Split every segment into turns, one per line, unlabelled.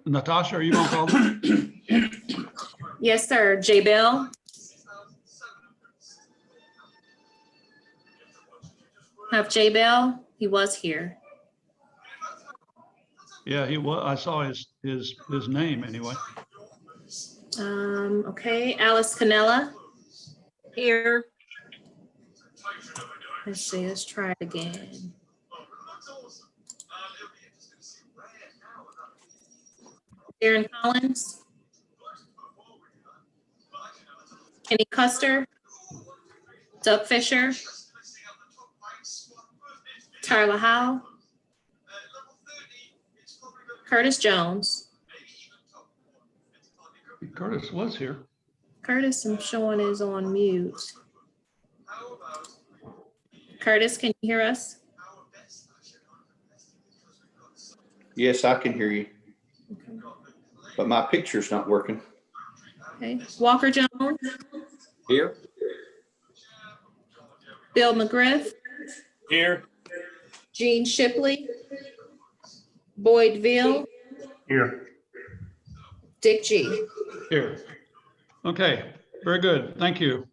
Natasha, are you going to call them?
Yes, sir. J. Bell. Have J. Bell? He was here.
Yeah, he was. I saw his name anyway.
Okay, Alice Cannella.
Here.
Let's see, let's try it again. Darren Collins. Kenny Custer. Doug Fisher. Tyler Howell. Curtis Jones.
Curtis was here.
Curtis, I'm showing is on mute. Curtis, can you hear us?
Yes, I can hear you,
Okay.
but my picture's not working.
Okay. Walker Jones.
Here?
Bill McGriff.
Here.
Gene Shipley. Boyd Veal.
Here.
Dick G.
Here. Okay, very good. Thank you.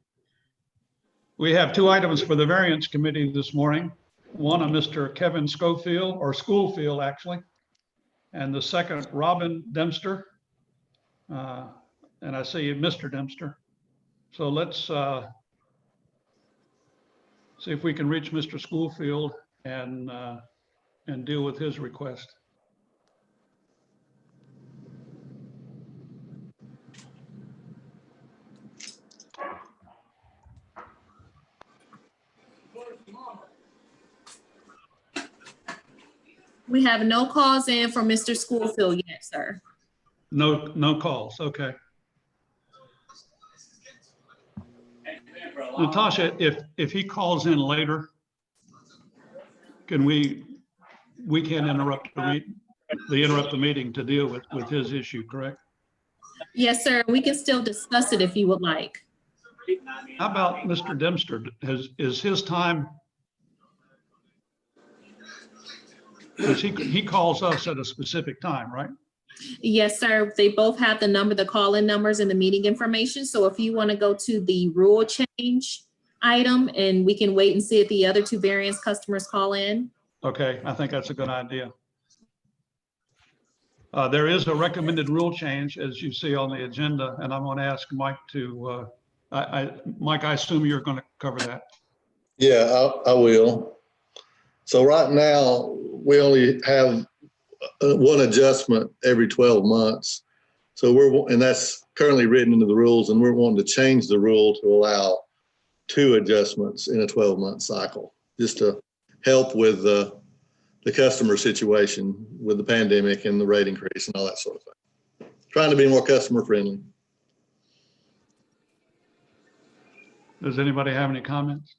We have two items for the Variance Committee this morning. One, Mr. Kevin Schofield, or Schoolfield actually, and the second, Robin Dempster. And I see Mr. Dempster. So let's see if we can reach Mr. Schoolfield and deal with his request.
We have no calls in for Mr. Schoolfield yet, sir.
No calls. Okay. Natasha, if he calls in later, can we can interrupt the meeting to deal with his issue, correct?
Yes, sir. We can still discuss it if you would like.
How about Mr. Dempster? Is his time? Because he calls us at a specific time, right?
Yes, sir. They both have the call-in numbers and the meeting information. So if you want to go to the rule change item, and we can wait and see if the other two variance customers call in.
Okay, I think that's a good idea. There is a recommended rule change, as you see on the agenda, and I'm going to ask Mike to, Mike, I assume you're going to cover that.
Yeah, I will. So right now, we only have one adjustment every 12 months. So and that's currently written into the rules, and we're wanting to change the rule to allow 2 adjustments in a 12-month cycle, just to help with the customer situation with the pandemic and the rate increase and all that sort of thing. Trying to be more customer friendly.
Does anybody have any comments?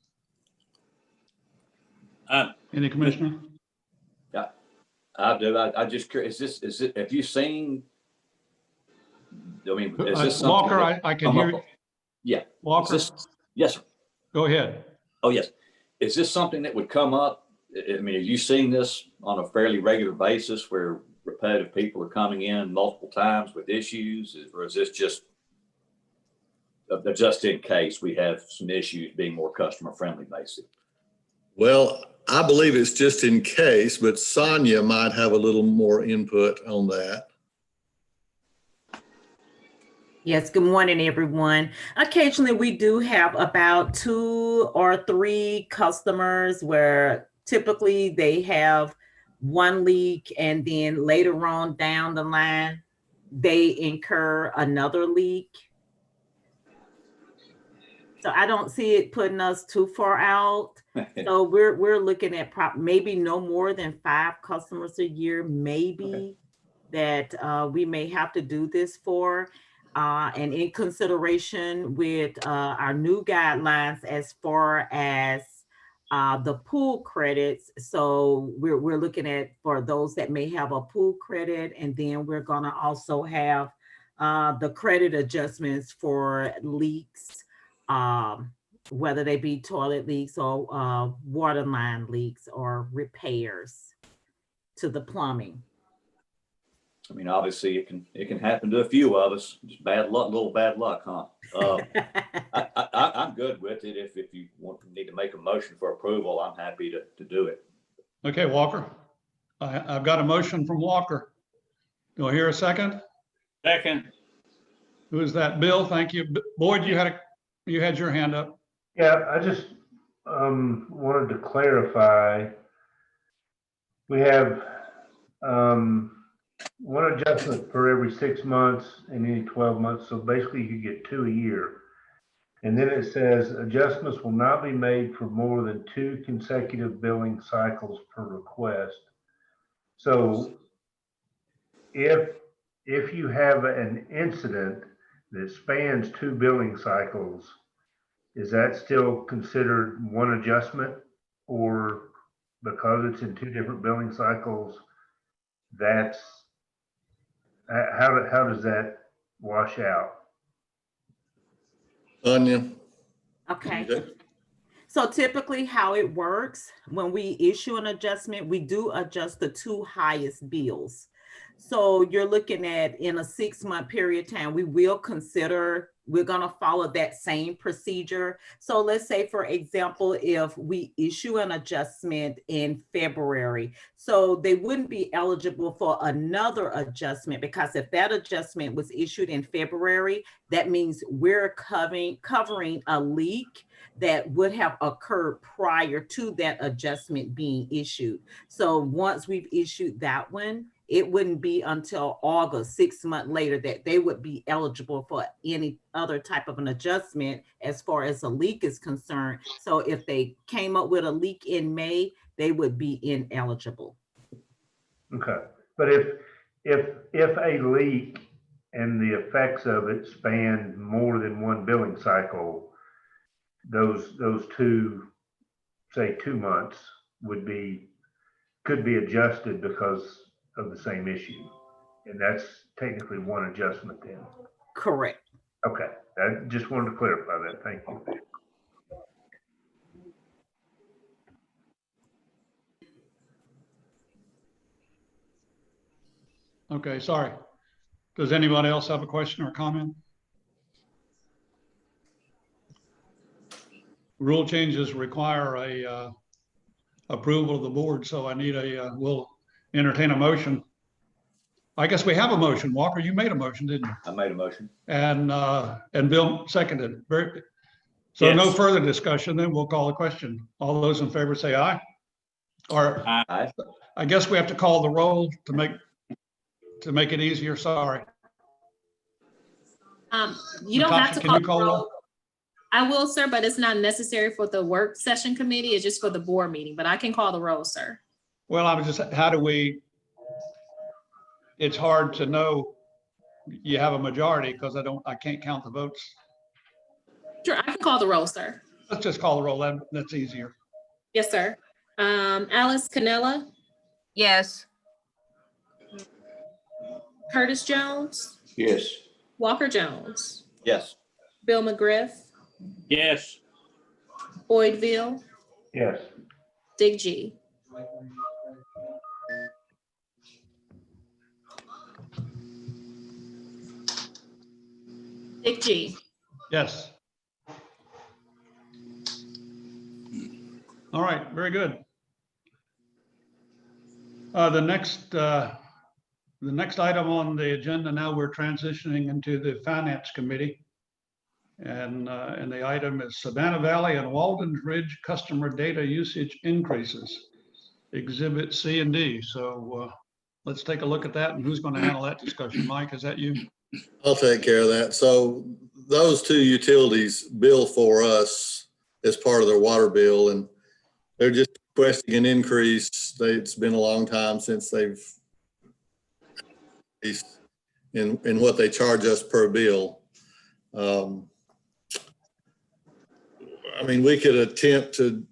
Any commissioner?
Yeah, I do. I just curious. Is it? Have you seen? I mean, is this something
Walker? I can hear you.
Yeah.
Walker.
Yes, sir.
Go ahead.
Oh, yes. Is this something that would come up? I mean, have you seen this on a fairly regular basis where repetitive people are coming in multiple times with issues, or is this just in case we have some issues being more customer friendly, basically?
Well, I believe it's just in case, but Sonia might have a little more input on that.
Yes, good morning, everyone. Occasionally, we do have about 2 or 3 customers where typically they have one leak, and then later on down the line, they incur another leak. So I don't see it putting us too far out. So we're looking at maybe no more than 5 customers a year, maybe, that we may have to do this for. And in consideration with our new guidelines as far as the pool credits. So we're looking at for those that may have a pool credit, and then we're gonna also have the credit adjustments for leaks, whether they be toilet leaks or water line leaks or repairs to the plumbing.
I mean, obviously it can happen to a few of us. Just bad luck, little bad luck, huh? I'm good with it. If you need to make a motion for approval, I'm happy to do it.
Okay, Walker. I've got a motion from Walker. Do I hear a second?
Second.
Who is that? Bill, thank you. Boyd, you had your hand up.
Yeah, I just wanted to clarify. We have one adjustment for every 6 months and any 12 months. So basically you get 2 a year. And then it says adjustments will not be made for more than 2 consecutive billing cycles per request. So if you have an incident that spans 2 billing cycles, is that still considered one adjustment? Or because it's in 2 different billing cycles, that's how does that wash out?
Anya?
Okay. So typically how it works, when we issue an adjustment, we do adjust the 2 highest bills. So you're looking at in a 6-month period of time, we will consider, we're going to follow that same procedure. So let's say, for example, if we issue an adjustment in February, so they wouldn't be eligible for another adjustment, because if that adjustment was issued in February, that means we're covering a leak that would have occurred prior to that adjustment being issued. So once we've issued that one, it wouldn't be until August, 6 months later, that they would be eligible for any other type of an adjustment as far as a leak is concerned. So if they came up with a leak in May, they would be ineligible.
Okay, but if a leak and the effects of it span more than 1 billing cycle, those 2, say 2 months could be adjusted because of the same issue, and that's technically one adjustment then.
Correct.
Okay, I just wanted to clarify that. Thank you.
Okay, sorry. Does anybody else have a question or comment? Rule changes require a approval of the board, so I need we'll entertain a motion. I guess we have a motion. Walker, you made a motion, didn't you?
I made a motion.
And Bill seconded. So
Yes.
no further discussion, then we'll call the question. All those in favor say aye. Or
Aye.
I guess we have to call the roll to make it easier. Sorry.
You don't have
Natasha,
to
can you
call the
roll?
roll. I will, sir, but it's not necessary for the work session committee. It's just for the board meeting, but I can call the roll, sir.
Well, I was just, it's hard to know you have a majority because I can't count the votes.
Sure, I can call the roll, sir.
Let's just call the roll. That's easier.
Yes, sir. Alice Cannella,
Yes.
Curtis Jones,
Yes.
Walker Jones,
Yes.
Bill McGriff,
Yes.
Boyd Veal,
Yes.
Dig G. Dig G.
Yes. All right, very good. The next item on the agenda, now we're transitioning into the Finance Committee. And the item is Savannah Valley and Walden Ridge customer data usage increases, Exhibit C and D. So let's take a look at that, and who's going to handle that discussion? Mike, is that you?
I'll take care of that. So those 2 utilities bill for us as part of their water bill, and they're just requesting an increase. It's been a long time since they've in what they charge us per bill. I mean, we could attempt to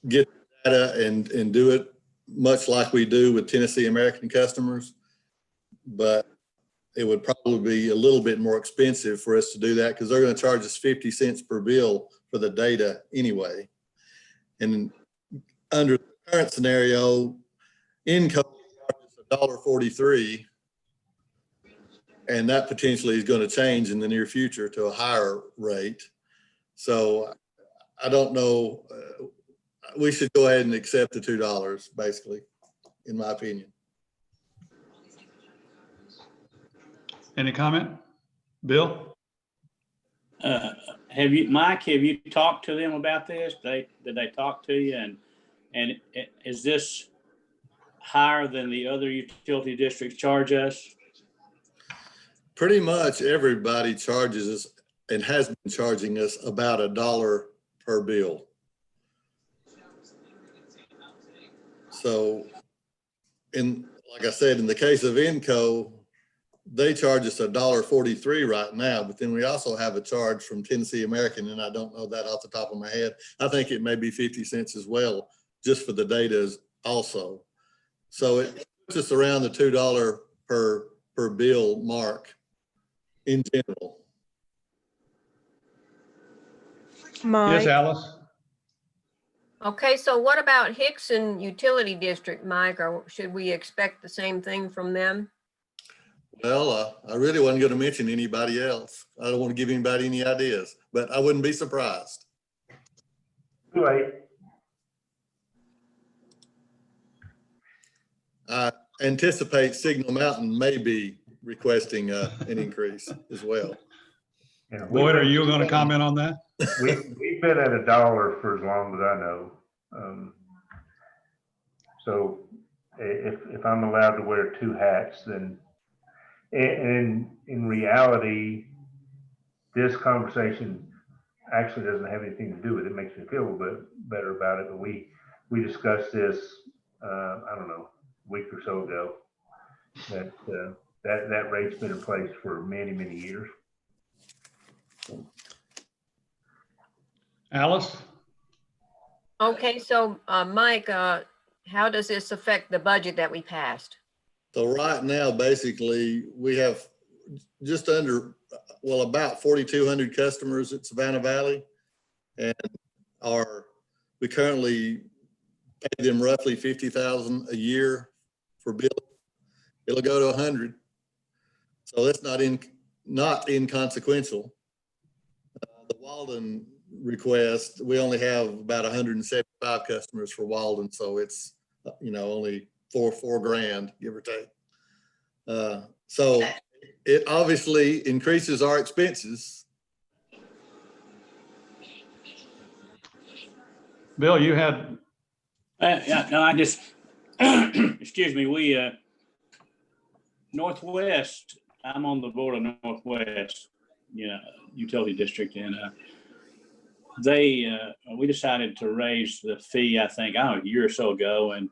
get data and do it much like we do with Tennessee American customers, but it would probably be a little bit more expensive for us to do that because they're going to charge us 50 cents per bill for the data anyway. And under the current scenario, income charges $1.43. And that potentially is going to change in the near future to a higher rate. So I don't know. We should go ahead and accept the $2, basically, in my opinion.
Any comment? Bill?
Mike, have you talked to them about this? Did they talk to you? And is this higher than the other utility districts charge us?
Pretty much everybody charges us and has been charging us about $1 per bill. So like I said, in the case of Inco, they charge us $1.43 right now, but then we also have a charge from Tennessee American, and I don't know that off the top of my head. I think it may be 50 cents as well, just for the data also. So it puts us around the $2 per bill mark in general.
Yes,
Mike,
Alice?
okay, so what about Hickson Utility District, Mike? Or should we expect the same thing from them?
Well, I really wasn't going to mention anybody else. I don't want to give anybody any ideas, but I wouldn't be surprised.
Too late.
I anticipate Signal Mountain may be requesting an increase as well.
Yeah,
Boyd, are you going to comment on that?
We've been at $1 for as long as I know. So if I'm allowed to wear two hats, then, and in reality, this conversation actually doesn't have anything to do with it. It makes me feel a little bit better about it. But we discussed this, I don't know, a week or so ago, that rate's been in place for many, many years.
Alice?
Okay, so Mike, how does this affect the budget that we passed?
So right now, basically, we have just under, well, about 4,200 customers at Savannah Valley. And we currently pay them roughly $50,000 a year for billing. It'll go to 100. So that's not inconsequential. The Walden request, we only have about 175 customers for Walden. So it's, only four grand, give or take. So it obviously increases our expenses.
Bill, you had,
Yeah, no, I just, excuse me, Northwest, I'm on the board of Northwest, utility district, and we decided to raise the fee, I think, a year or so ago, and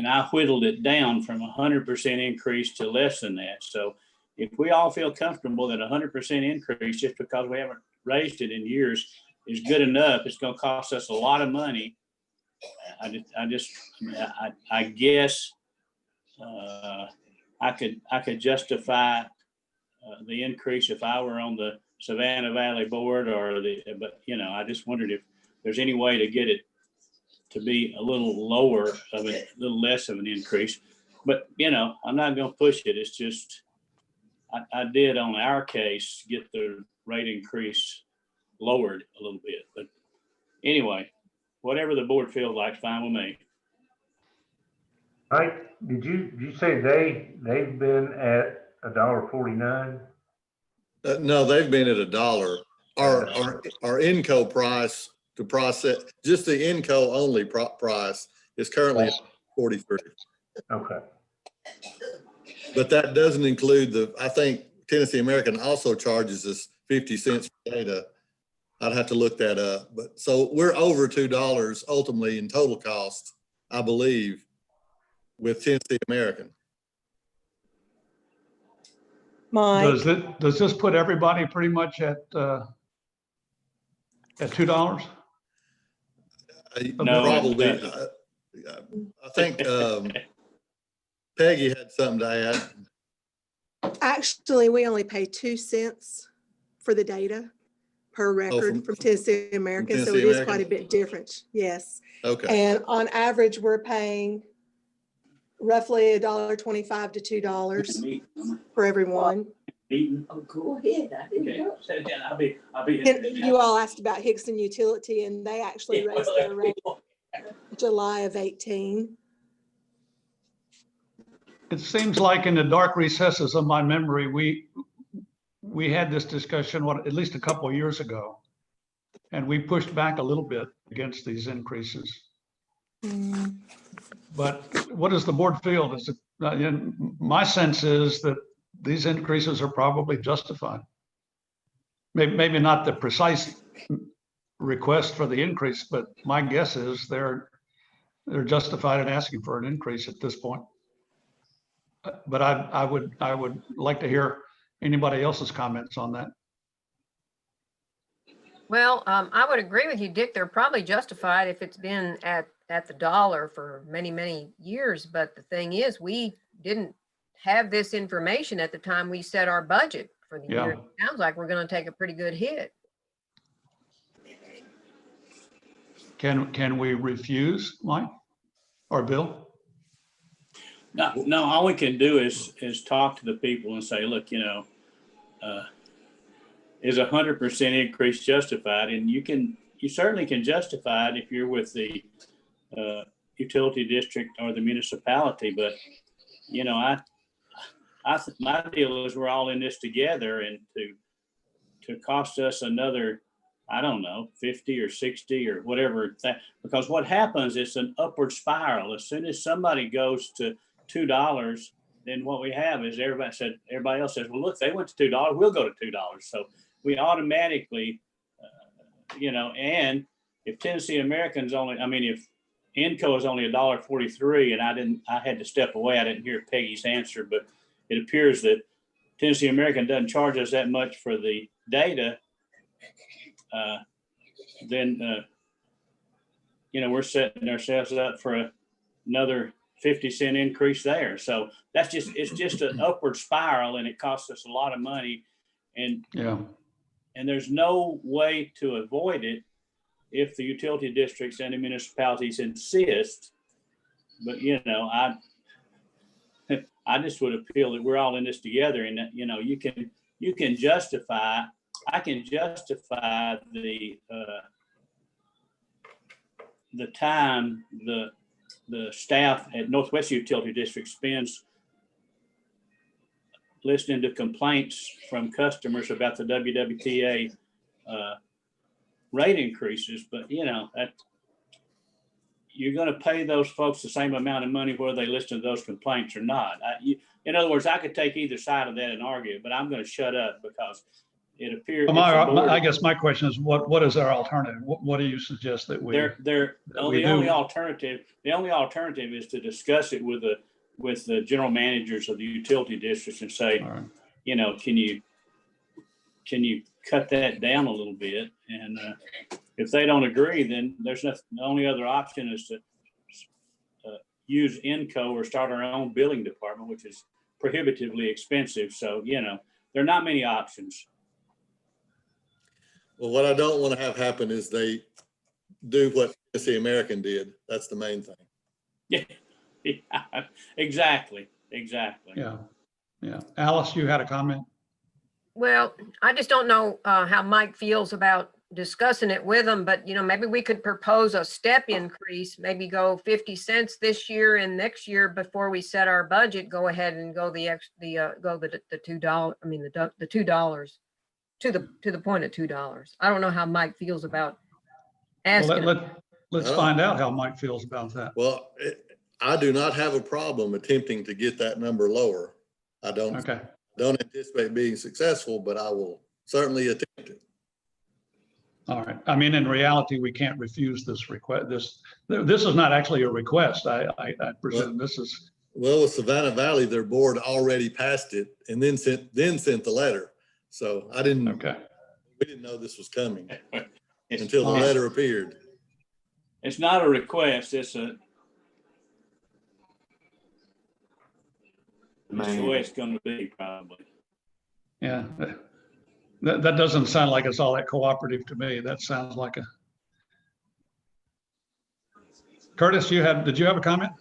I whittled it down from 100% increase to less than that. So if we all feel comfortable that 100% increase, just because we haven't raised it in years, is good enough, it's going to cost us a lot of money. I guess I could justify the increase if I were on the Savannah Valley board but I just wondered if there's any way to get it to be a little lower of a little less of an increase, but I'm not going to push it. It's just, I did on our case get the rate increase lowered a little bit, but anyway, whatever the board feels like, fine with me.
Mike, did you say they've been at $1.49?
No, they've been at $1. Our Inco price to process, just the Inco only price is currently at 43.
Okay.
But that doesn't include I think Tennessee American also charges us 50 cents for data. I'd have to look that up, but so we're over $2 ultimately in total cost, I believe, with Tennessee American.
Mike,
does this put everybody pretty much at $2?
No,
Probably. I think Peggy had something to add.
Actually, we only pay 2 cents for the data per record from Tennessee American, so
Tennessee
it is
American?
quite a bit different. Yes.
Okay.
And on average, we're paying roughly $1.25 to $2 for everyone.
Meeting.
Oh, go ahead. I didn't
Okay,
know.
so then I'll be.
And you all asked about Hickson Utility, and they actually raised their rate July of 18.
It seems like in the dark recesses of my memory, we had this discussion, at least a couple of years ago. And we pushed back a little bit against these increases. But what does the board feel? My sense is that these increases are probably justified. Maybe not the precise request for the increase, but my guess is they're justified in asking for an increase at this point. But I would like to hear anybody else's comments on that.
Well, I would agree with you, Dick. They're probably justified if it's been at the dollar for many, many years. But the thing is, we didn't have this information at the time we set our budget for the year. It sounds like we're going to take a pretty good hit.
Can we refuse, Mike or Bill?
No, all we can do is talk to the people and say, look, is 100% increase justified? And you certainly can justify it if you're with the utility district or the municipality. But, my deal is we're all in this together, and to cost us another, I don't know, 50 or 60 or whatever, because what happens is an upward spiral. As soon as somebody goes to $2, then what we have is everybody else says, well, look, they went to $2, we'll go to $2. So we automatically, and if Tennessee American's if Enco is only $1.43, and I had to step away, I didn't hear Peggy's answer, but it appears that Tennessee American doesn't charge us that much for the data, then we're setting ourselves up for another 50-cent increase there. So it's just an upward spiral, and it costs us a lot of money. And there's no way to avoid it if the utility districts and the municipalities insist. But, I just would appeal that we're all in this together, and that, you can justify, I can justify the time the staff at Northwest Utility District spends listening to complaints from customers about the WWTA rate increases. But, you're going to pay those folks the same amount of money whether they listen to those complaints or not. In other words, I could take either side of that and argue, but I'm going to shut up because it appears.
I guess my question is, what is our alternative? What do you suggest that we?
The only alternative is to discuss it with the general managers of the utility districts and say, can you cut that down a little bit? And if they don't agree, then there's nothing. The only other option is to use Enco or start our own billing department, which is prohibitively expensive. So, there are not many options.
Well, what I don't want to have happen is they do what Tennessee American did. That's the main thing.
Yeah, exactly.
Yeah. Alice, you had a comment?
Well, I just don't know how Mike feels about discussing it with them, but maybe we could propose a step increase, maybe go 50 cents this year, and next year before we set our budget, go ahead and go the $2. I mean the $2 to the point of $2. I don't know how Mike feels about asking.
Well, let's find out how Mike feels about that.
Well, I do not have a problem attempting to get that number lower. I don't anticipate being successful, but I will certainly attempt it.
All right. I mean, in reality, we can't refuse this request. This is not actually a request. I presume this is.
Well, with Savannah Valley, their board already passed it and then sent the letter. So we didn't know this was coming until the letter appeared.
It's not a request. It's the way it's going to be, probably.
Yeah. That doesn't sound like it's all that cooperative to me. That sounds like a. Curtis, did you have a comment?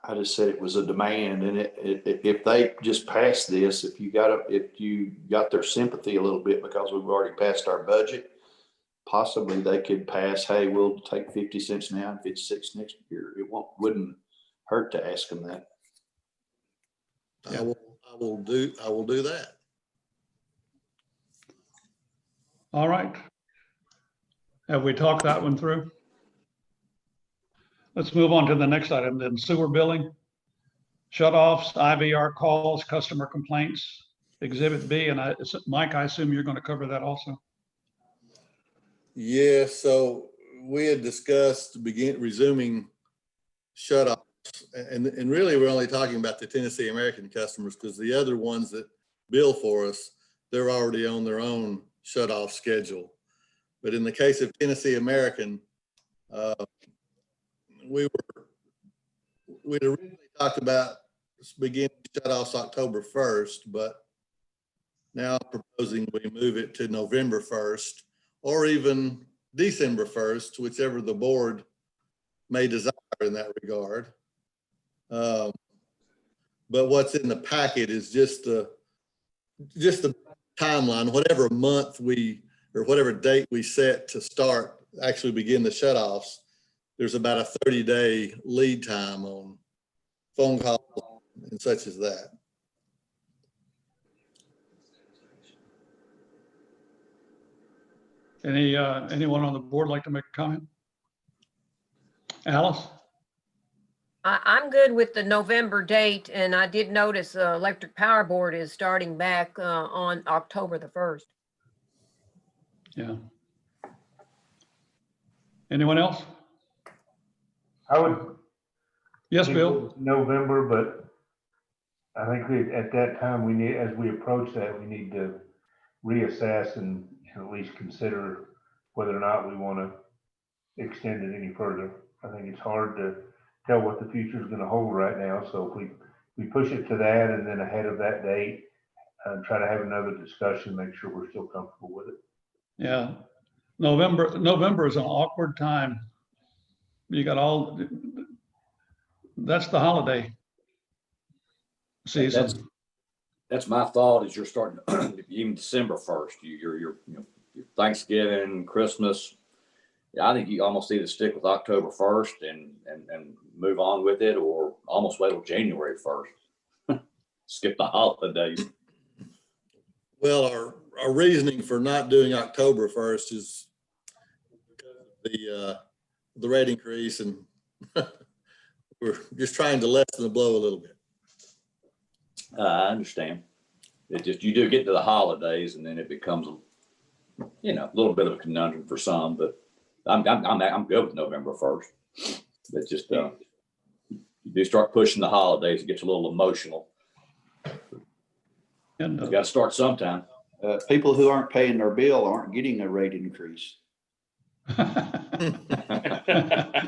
I just said it was a demand, and if they just pass this, if you got their sympathy a little bit because we've already passed our budget, possibly they could pass, hey, we'll take 50 cents now and 56 next year. It wouldn't hurt to ask them that.
I will do that.
All right. Have we talked that one through? Let's move on to the next item then. Sewer billing, shutoffs, IVR calls, customer complaints, Exhibit B. And Mike, I assume you're going to cover that also.
Yeah, so we had discussed resuming shutoffs, and really we're only talking about the Tennessee American customers, because the other ones that bill for us, they're already on their own shutoff schedule. But in the case of Tennessee American, we'd originally talked about beginning shutoffs October 1st, but now I'm proposing we move it to November 1st or even December 1st, whichever the board may desire in that regard. But what's in the packet is just the timeline, whatever month or whatever date we set to start, actually begin the shutoffs. There's about a 30-day lead time on phone calls and such as that.
Anyone on the board like to make a comment? Alice?
I'm good with the November date, and I did notice Electric Power Board is starting back on October the 1st.
Yeah. Anyone else?
I would.
Yes, Bill.
November, but I think at that time as we approach that, we need to reassess and at least consider whether or not we want to extend it any further. I think it's hard to tell what the future is going to hold right now. So if we push it to that and then ahead of that date, try to have another discussion, make sure we're still comfortable with it.
Yeah. November is an awkward time. You got that's the holiday season.
That's my thought, is you're starting even December 1st, your Thanksgiving, Christmas. Yeah, I think you almost either stick with October 1st and move on with it, or almost wait till January 1st. Skip the holidays.
Well, our reasoning for not doing October 1st is the rate increase, and we're just trying to lessen the blow a little bit.
I understand. It just, you do get to the holidays and then it becomes, a little bit of a conundrum for some, but I'm good with November 1st. But just, you do start pushing the holidays, it gets a little emotional.
And
You got to start sometime.
People who aren't paying their bill aren't getting a rate increase.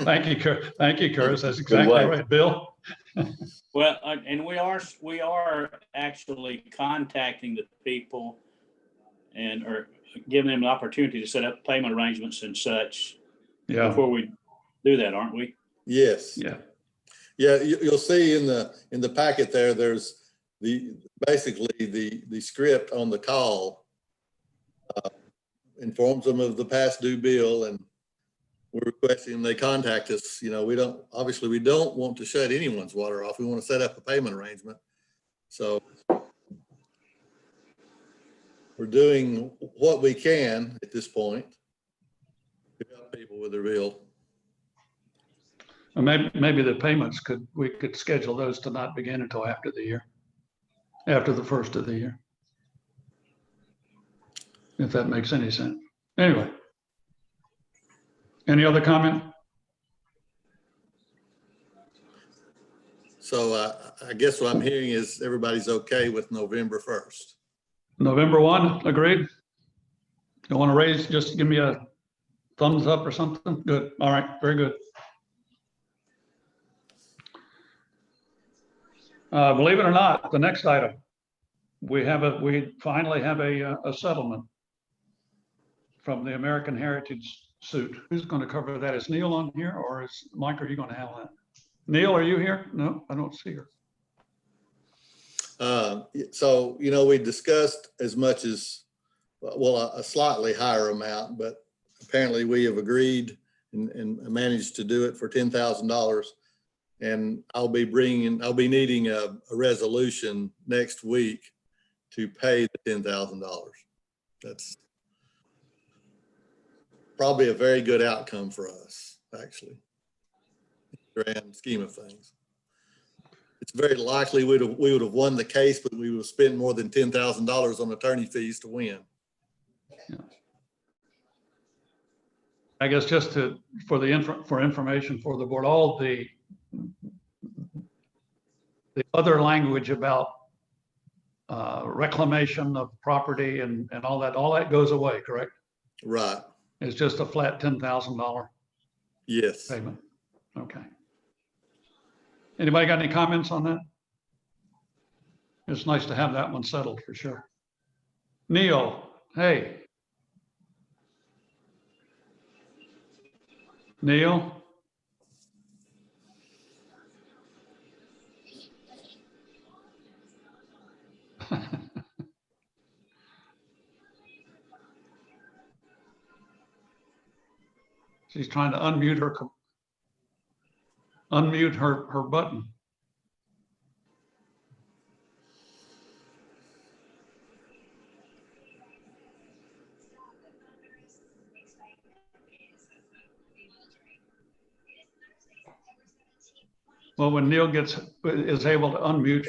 Thank you, Curtis. That's exactly right. Bill?
Well, and we are actually contacting the people or giving them an opportunity to set up payment arrangements and such before we do that, aren't we?
Yes.
Yeah.
Yeah, you'll see in the packet there's basically the script on the call informs them of the past due bill, and we're requesting they contact us. We don't want to shut anyone's water off. We want to set up a payment arrangement. So we're doing what we can at this point to help people with their bill.
Or maybe the payments we could schedule those to not begin until after the first of the year. If that makes any sense. Anyway. Any other comment?
So I guess what I'm hearing is everybody's okay with November 1st.
November 1, agreed? You want to raise, just give me a thumbs up or something? Good. All right, very good. Believe it or not, the next item, we finally have a settlement from the American Heritage suit. Who's going to cover that? Is Neil on here, or is Mike, are you going to handle that? Neil, are you here? No, I don't see her.
So, you know, we discussed as much as, well, a slightly higher amount, but apparently we have agreed and managed to do it for $10,000. And I'll be needing a resolution next week to pay the $10,000. That's probably a very good outcome for us, actually, in the grand scheme of things. It's very likely we would have won the case, but we would have spent more than $10,000 on attorney fees to win.
Yeah. I guess just for information for the board, all the other language about reclamation of property and all that goes away, correct?
Right.
It's just a flat $10,000
Yes.
payment. Okay. Anybody got any comments on that? It's nice to have that one settled for sure. Neil, hey. Neil? She's trying to unmute her button. Well, when Neil is able to unmute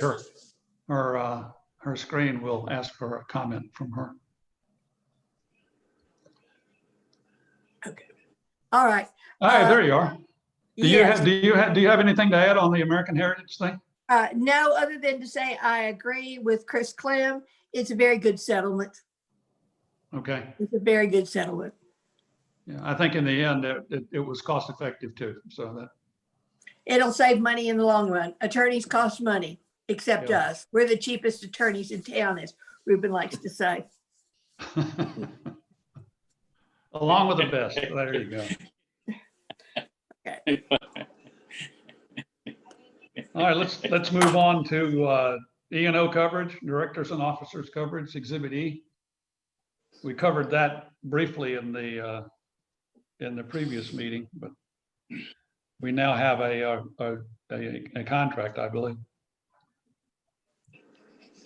her screen, we'll ask for a comment from her.
Okay. All right.
All right, there you are. Do
Yes.
you have anything to add on the American Heritage thing?
No, other than to say I agree with Chris Clem. It's a very good settlement.
Okay.
It's a very good settlement.
Yeah, I think in the end it was cost effective too. So that
It'll save money in the long run. Attorneys cost money, except
Yeah.
us. We're the cheapest attorneys in town, as Ruben likes to say.
along with the best. There you go.
Okay.
All right, let's move on to E&O coverage, directors and officers coverage, Exhibit E. We covered that briefly in the previous meeting, but we now have a contract, I believe.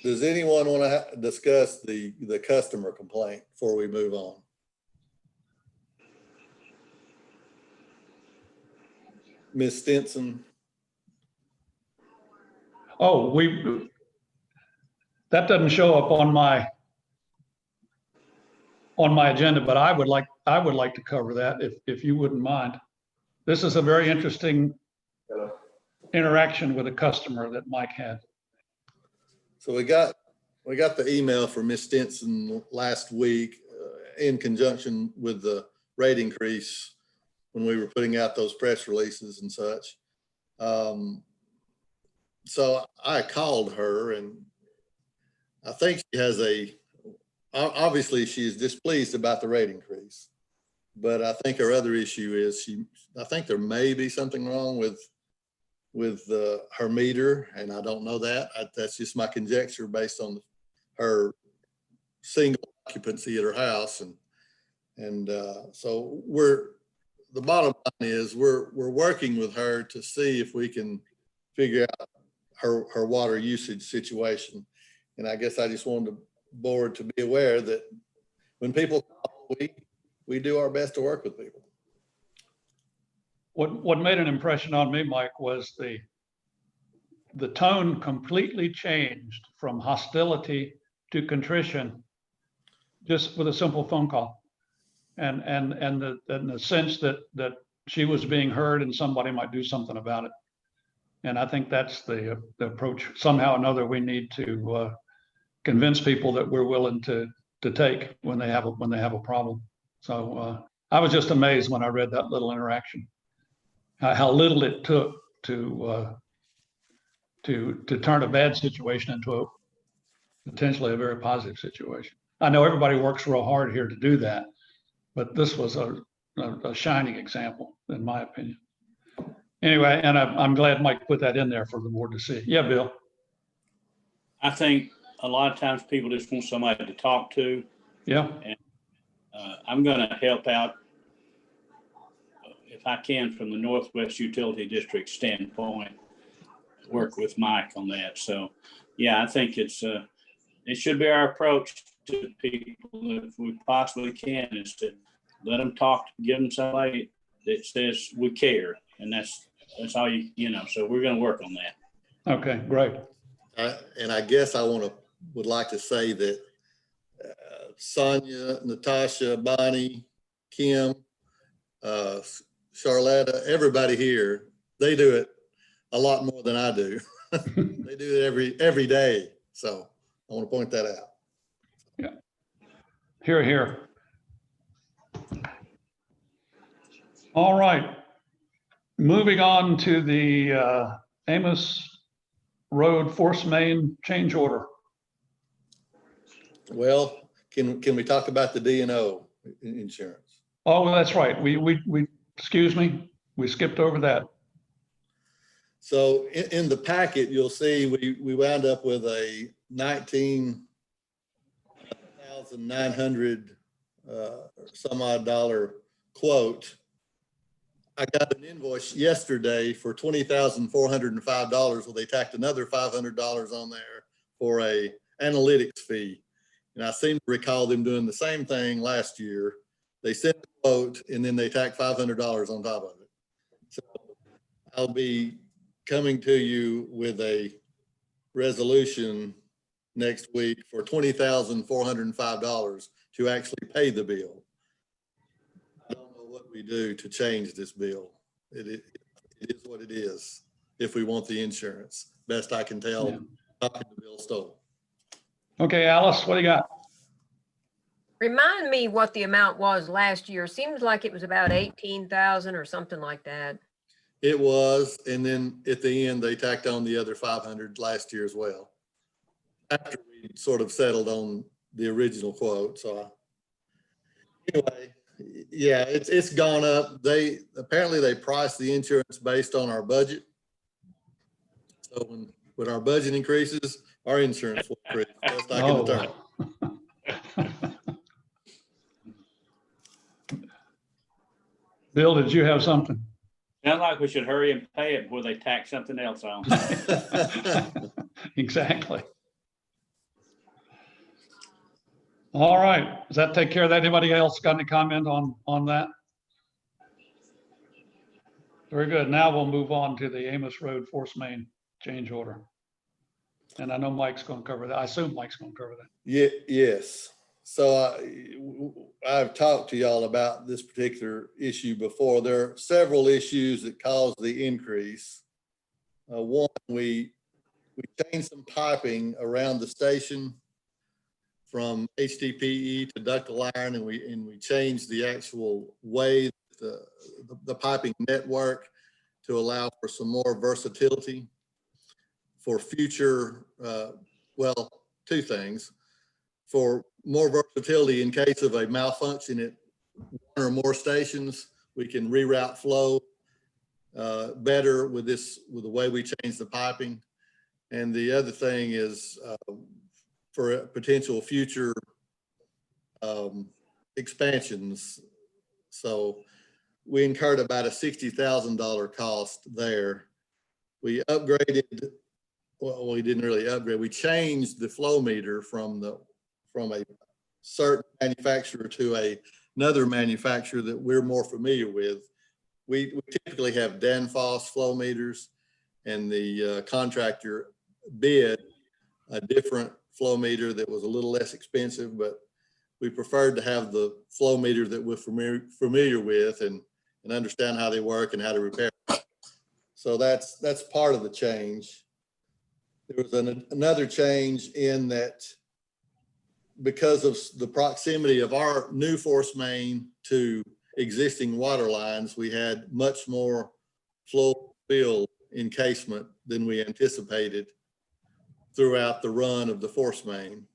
Does anyone want to discuss the customer complaint before we move on? Ms. Stinson?
Oh, that doesn't show up on my agenda, but I would like to cover that if you wouldn't mind. This is a very interesting interaction with a customer that Mike had.
So we got the email from Ms. Stinson last week in conjunction with the rate increase when we were putting out those press releases and such. So I called her, and I think she has obviously she's displeased about the rate increase, but I think her other issue is I think there may be something wrong with her meter, and I don't know that. That's just my conjecture based on her single occupancy at her house, and so the bottom line is we're working with her to see if we can figure out her water usage situation. And I guess I just wanted the board to be aware that when people call, we do our best to work with people.
What made an impression on me, Mike, was the tone completely changed from hostility to contrition just with a simple phone call. And the sense that she was being heard and somebody might do something about it. And I think that's the approach somehow or another we need to convince people that we're willing to take when they have a problem. So I was just amazed when I read that little interaction, how little it took to turn a bad situation into potentially a very positive situation. I know everybody works real hard here to do that, but this was a shining example, in my opinion. Anyway, and I'm glad Mike put that in there for the board to see. Yeah, Bill.
I think a lot of times people just want somebody to talk to.
Yeah.
I'm gonna help out if I can from the Northwest Utility District standpoint, work with Mike on that. So, yeah, I think it should be our approach to people if we possibly can, is to let them talk, give them somebody that says we care. And that's all you know, so we're going to work on that.
Okay, great.
And I guess I would like to say that Sonia, Natasha, Bonnie, Kim, Charlotta, everybody here, they do it a lot more than I do. They do it every day. So I want to point that out.
Yeah. Here, here. All right. Moving on to the Amos Road Force Main change order.
Well, can we talk about the D&O insurance?
Oh, that's right. We excuse me, we skipped over that.
So in the packet, you'll see we wound up with a $19,900 some odd dollar quote. I got an invoice yesterday for $20,405. Well, they tacked another $500 on there for a analytics fee. And I seem to recall them doing the same thing last year. They sent the quote and then they tacked $500 on top of it. So I'll be coming to you with a resolution next week for $20,405 to actually pay the bill. I don't know what we do to change this bill. It is what it is if we want the insurance. Best I can tell,
Yeah.
talking to Bill Stoll.
Okay, Alice, what do you got?
Remind me what the amount was last year. Seems like it was about 18,000 or something like that.
It was, and then at the end, they tacked on the other 500 last year as well. After we sort of settled on the original quote, so anyway, yeah, it's gone up. Apparently they priced the insurance based on our budget. So when our budget increases, our insurance will increase. Best I can determine.
Bill, did you have something?
Sounds like we should hurry and pay it before they tack something else on.
Exactly. All right, does that take care of that? Anybody else got any comment on that? Very good. Now we'll move on to the Amos Road Force Main change order. And I know Mike's going to cover that. I assume Mike's going to cover that.
Yeah, yes. So I've talked to y'all about this particular issue before. There are several issues that cause the increase. One, we changed some piping around the station from HDPE to ductile iron, and we changed the actual way the piping network to allow for some more versatility for future, well, two things. For more versatility in case of a malfunction at one or more stations, we can reroute flow better with the way we change the piping. And the other thing is for potential future expansions. So we incurred about a $60,000 cost there. We upgraded, well, we didn't really upgrade. We changed the flow meter from a certain manufacturer to another manufacturer that we're more familiar with. We typically have Danfoss flow meters, and the contractor bid a different flow meter that was a little less expensive, but we preferred to have the flow meter that we're familiar with and understand how they work and how to repair them. So that's part of the change. There was another change in that because of the proximity of our new force main to existing water lines, we had much more flow fill encasement than we anticipated throughout the run of the force main.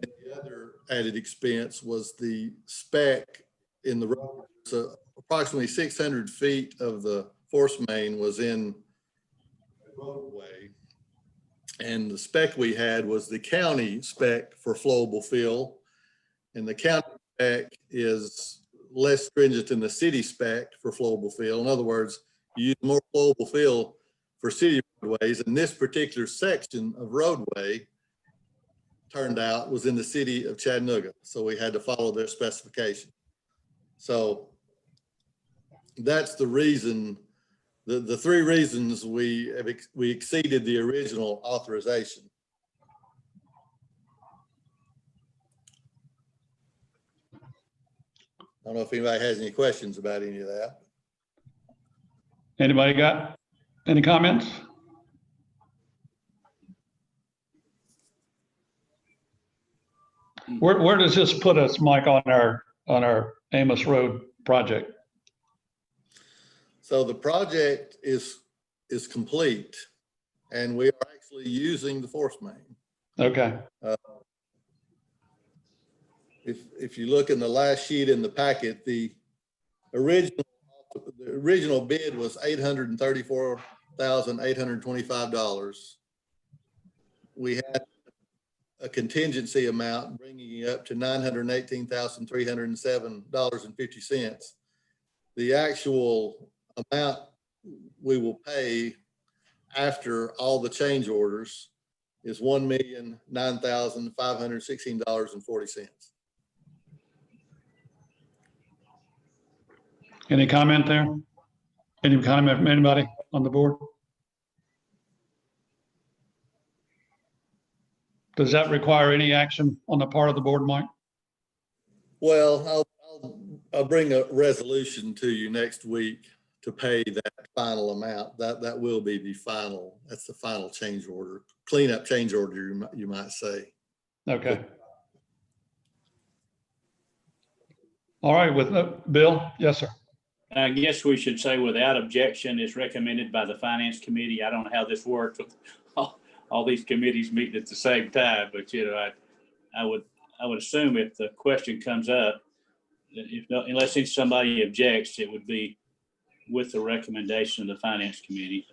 And the other added expense was the spec in the road. So approximately 600 feet of the force main was in the roadway. And the spec we had was the county spec for flowable fill. And the county spec is less stringent than the city spec for flowable fill. In other words, you use more flowable fill for city roadways. And this particular section of roadway turned out was in the city of Chattanooga. So we had to follow their specification. So that's the reason, the three reasons we exceeded the original authorization. I don't know if anybody has any questions about any of that.
Anybody got any comments? Where does this put us, Mike, on our Amos Road project?
So the project is complete, and we are actually using the force main.
Okay.
If you look in the last sheet in the packet, the original bid was $834,825. We had a contingency amount bringing it up to $918,307.50. The actual amount we will pay after all the change orders is $1,009,516.40.
Any comment there? Any comment from anybody on the board? Does that require any action on the part of the board, Mike?
Well, I'll bring a resolution to you next week to pay that final amount. That will be the final, that's the final change order, cleanup change order, you might say.
Okay. All right, with Bill? Yes, sir.
I guess we should say without objection is recommended by the Finance Committee. I don't know how this works with all these committees meeting at the same time, but I would assume if the question comes up, that unless somebody objects, it would be with the recommendation of the Finance Committee,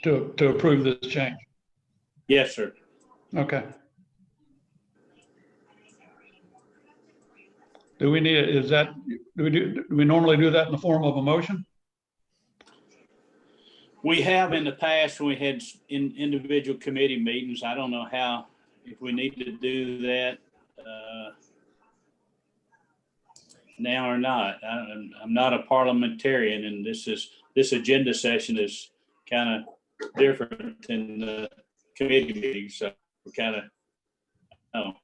To approve this change.
Yes, sir.
Okay. Do we need, do we normally do that in the form of a motion?
We have in the past when we had individual committee meetings. I don't know if we need to do that now or not. I'm not a parliamentarian, and this agenda session is kind of different than the committee meeting. So we're kind of,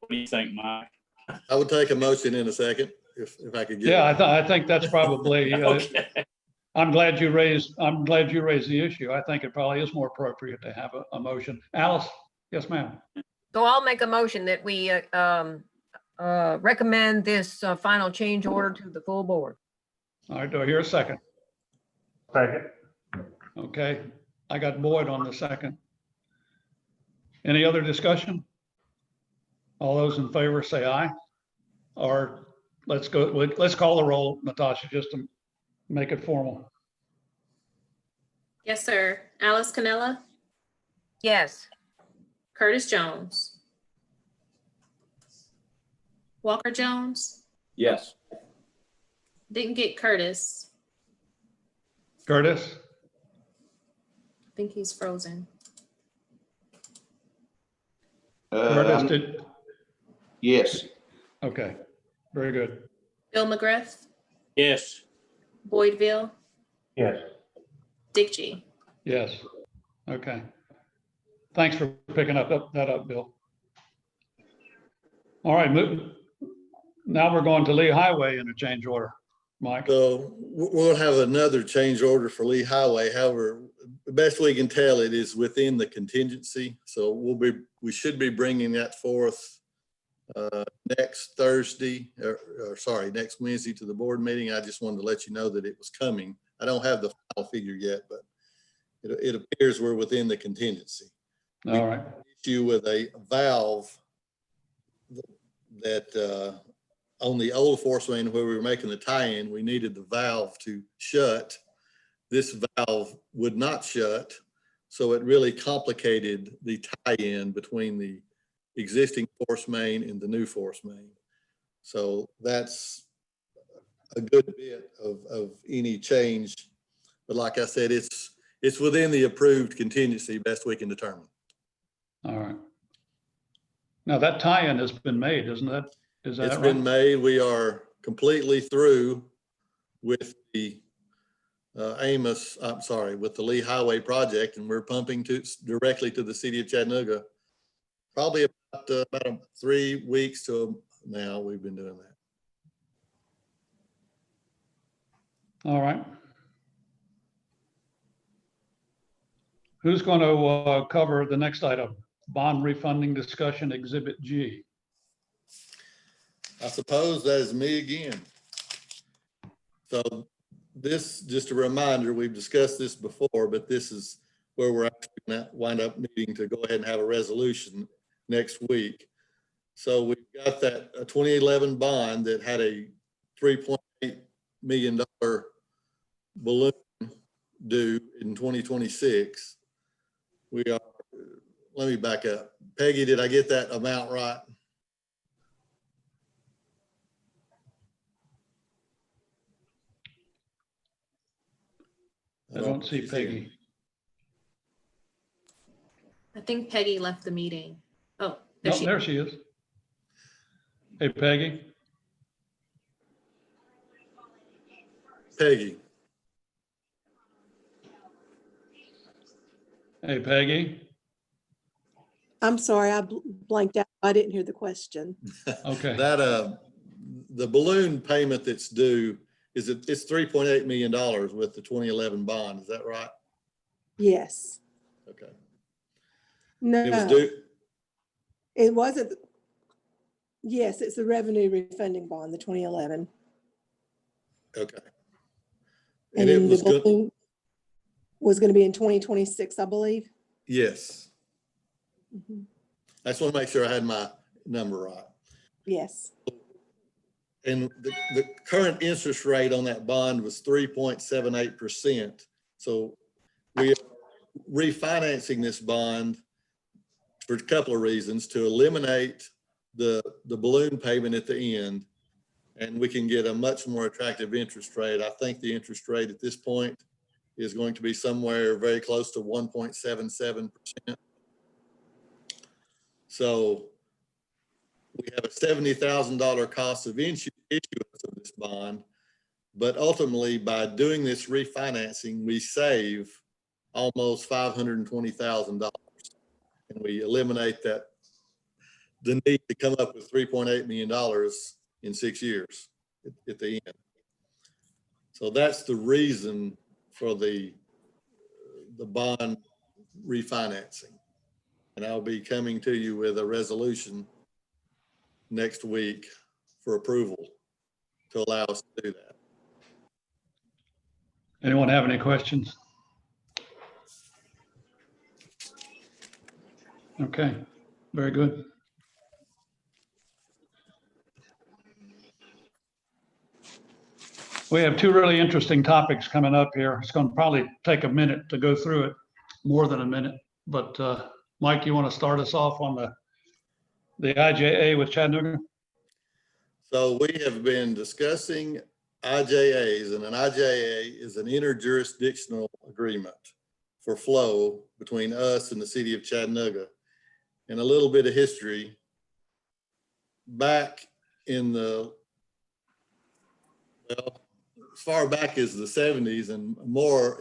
what do you think, Mike?
I would take a motion in a second if I could get.
Yeah, I think that's probably,
Okay.
I'm glad you raised the issue. I think it probably is more appropriate to have a motion. Alice? Yes, ma'am.
So I'll make a motion that we recommend this final change order to the full board.
All right, do I hear a second?
Second.
Okay, I got Boyd on the second. Any other discussion? All those in favor say aye. Or let's call the roll, Natasha, just to make it formal.
Yes, sir. Alice Cannella,
Yes.
Curtis Jones, Walker Jones.
Yes.
Didn't get Curtis.
Curtis?
I think he's frozen.
Curtis did.
Yes.
Okay, very good.
Bill McGriff,
Yes.
Boyd Veal,
Yes.
Dick G.
Yes. Okay. Thanks for picking that up, Bill. All right, now we're going to Lee Highway interchange order. Mike?
So we'll have another change order for Lee Highway. However, the best we can tell it is within the contingency. So we should be bringing that forth next Thursday, next Wednesday to the board meeting. I just wanted to let you know that it was coming. I don't have the final figure yet, but it appears we're within the contingency.
All right.
Issue with a valve that on the old force main where we were making the tie-in, we needed the valve to shut. This valve would not shut, so it really complicated the tie-in between the existing force main and the new force main. So that's a good bit of any change. But like I said, it's within the approved contingency, best we can determine.
All right. Now that tie-in has been made, isn't it? Is that
It's
right?
been made. We are completely through with the Amos, I'm sorry, with the Lee Highway project, and we're pumping directly to the city of Chattanooga. Probably about 3 weeks to now we've been doing that.
All right. Who's going to cover the next item? Bond refunding discussion, Exhibit G.
I suppose that is me again. So this, just a reminder, we've discussed this before, but this is where we're actually going to wind up needing to go ahead and have a resolution next week. So we've got that 2011 bond that had a $3.8 million balloon due in 2026. We are, let me back up. Peggy, did I get that amount right?
I don't see Peggy.
I think Peggy left the meeting. Oh, there
No,
she is.
there she is. Hey, Peggy.
Peggy.
Hey, Peggy.
I'm sorry, I blanked out. I didn't hear the question.
Okay.
That the balloon payment that's due it's $3.8 million with the 2011 bond. Is that right?
Yes.
Okay.
No,
It was due.
it wasn't. Yes, it's the revenue refunding bond, the 2011.
Okay.
And
it
then
was
the
good.
balloon was going to be in 2026, I believe.
Yes.
Mhm.
I just want to make sure I had my number right.
Yes.
And the current interest rate on that bond was 3.78%. So we are refinancing this bond for a couple of reasons: to eliminate the balloon payment at the end, and we can get a much more attractive interest rate. I think the interest rate at this point is going to be somewhere very close to 1.77%. So we have a $70,000 cost of issuance of this bond, but ultimately by doing this refinancing, we save almost $520,000, and we eliminate the need to come up with $3.8 million in 6 years at the end. So that's the reason for the bond refinancing. And I'll be coming to you with a resolution next week for approval to allow us to do that.
Anyone have any questions? Okay, very good. We have two really interesting topics coming up here. It's going to probably take a minute to go through it, more than a minute. But Mike, you want to start us off on the IJA with Chattanooga?
So we have been discussing IJAs, and an IJA is an interjurisdictional agreement for flow between us and the city of Chattanooga. And a little bit of history. Back in the, well, as far back as the 70s and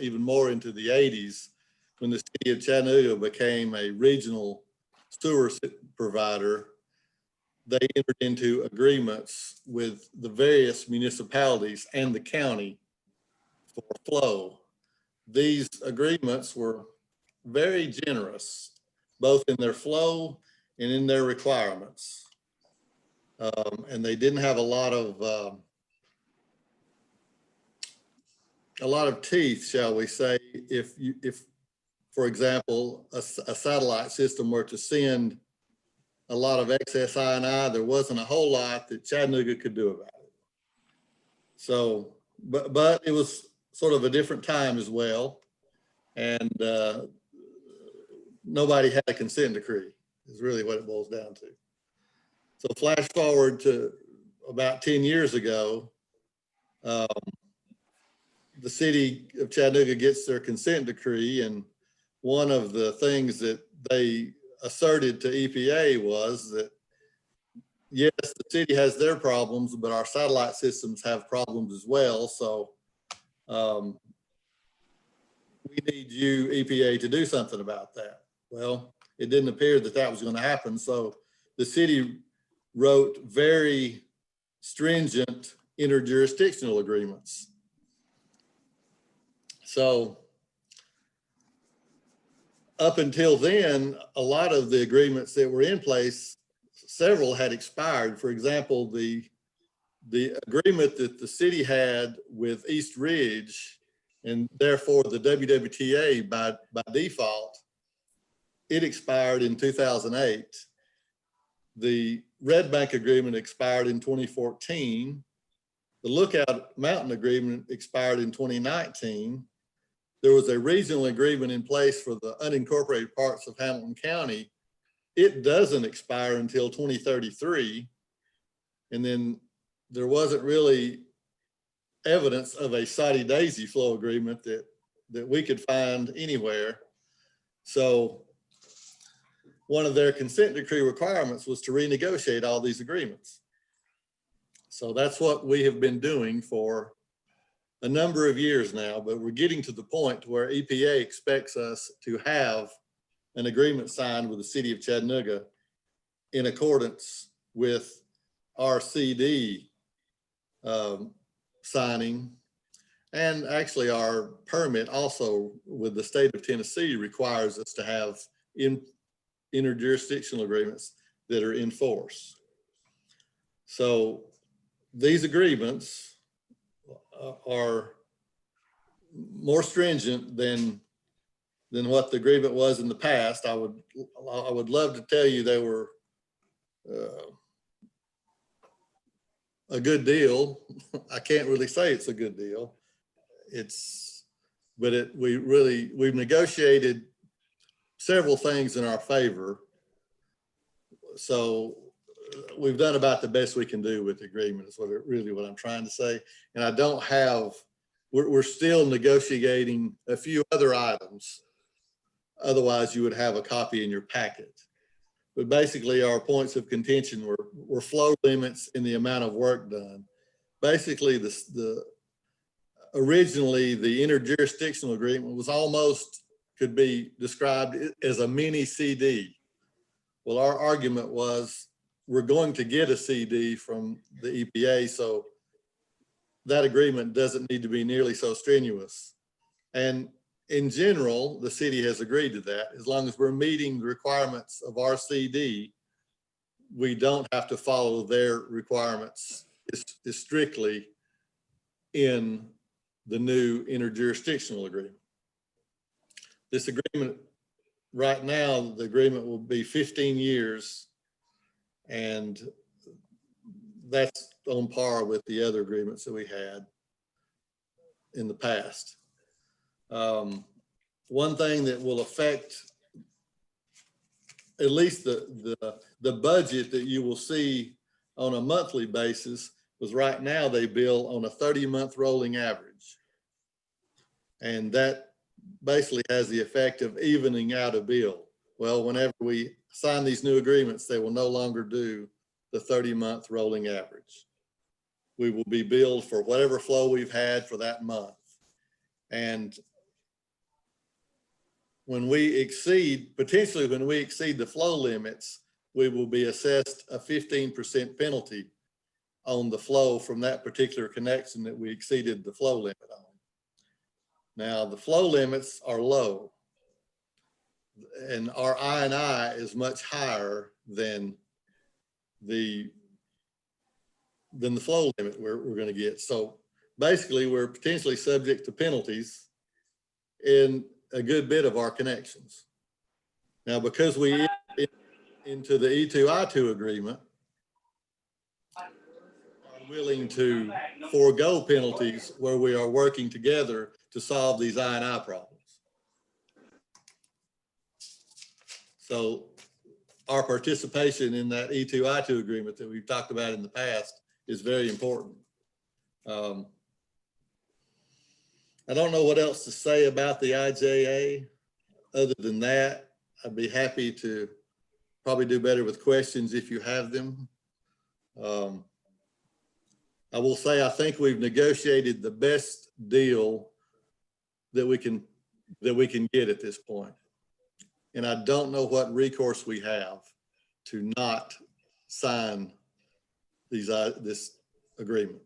even more into the 80s, when the city of Chattanooga became a regional sewer provider, they entered into agreements with the various municipalities and the county for flow. These agreements were very generous, both in their flow and in their requirements. And they didn't have a lot of teeth, shall we say, if for example, a satellite system were to send a lot of excess I&I. There wasn't a whole lot that Chattanooga could do about it. So, but it was sort of a different time as well. And nobody had a consent decree is really what it boils down to. So flash forward to about 10 years ago, the city of Chattanooga gets their consent decree, and one of the things that they asserted to EPA was that, yes, the city has their problems, but our satellite systems have problems as well. So we need you, EPA, to do something about that. Well, it didn't appear that that was going to happen. So the city wrote very stringent interjurisdictional agreements. So up until then, a lot of the agreements that were in place, several had expired. For example, the agreement that the city had with East Ridge, and therefore the WWTA by default, it expired in 2008. The Red Bank agreement expired in 2014. The Lookout Mountain agreement expired in 2019. There was a regional agreement in place for the unincorporated parts of Hamilton County. It doesn't expire until 2033. And then there wasn't really evidence of a Soddy Daisy flow agreement that we could find anywhere. So one of their consent decree requirements was to renegotiate all these agreements. So that's what we have been doing for a number of years now, but we're getting to the point where EPA expects us to have an agreement signed with the city of Chattanooga in accordance with our CD signing. And actually our permit also with the state of Tennessee requires us to have interjurisdictional agreements that are in force. So these agreements are more stringent than what the agreement was in the past. I would love to tell you they were a good deal. I can't really say it's a good deal. We've negotiated several things in our favor. So we've done about the best we can do with the agreement is really what I'm trying to say. And I don't have, we're still negotiating a few other items. Otherwise you would have a copy in your packet. But basically our points of contention were flow limits and the amount of work done. Basically originally the interjurisdictional agreement was almost could be described as a mini CD. Well, our argument was we're going to get a CD from the EPA, so that agreement doesn't need to be nearly so strenuous. And in general, the city has agreed to that. As long as we're meeting the requirements of our CD, we don't have to follow their requirements. It's strictly in the new interjurisdictional agreement. This agreement, right now, the agreement will be 15 years, and that's on par with the other agreements that we had in the past. One thing that will affect at least the budget that you will see on a monthly basis was right now they bill on a 30-month rolling average. And that basically has the effect of evening out a bill. Well, whenever we sign these new agreements, they will no longer do the 30-month rolling average. We will be billed for whatever flow we've had for that month. And potentially when we exceed the flow limits, we will be assessed a 15% penalty on the flow from that particular connection that we exceeded the flow limit on. Now, the flow limits are low, and our I&I is much higher than the flow limit we're going to get. So basically, we're potentially subject to penalties in a good bit of our connections. Now, because we into the E2I2 agreement are willing to forego penalties where we are working together to solve these I&I problems. So our participation in that E2I2 agreement that we've talked about in the past is very important. I don't know what else to say about the IJA. Other than that, I'd be happy to probably do better with questions if you have them. I will say, I think we've negotiated the best deal that we can get at this point. And I don't know what recourse we have to not sign this agreement.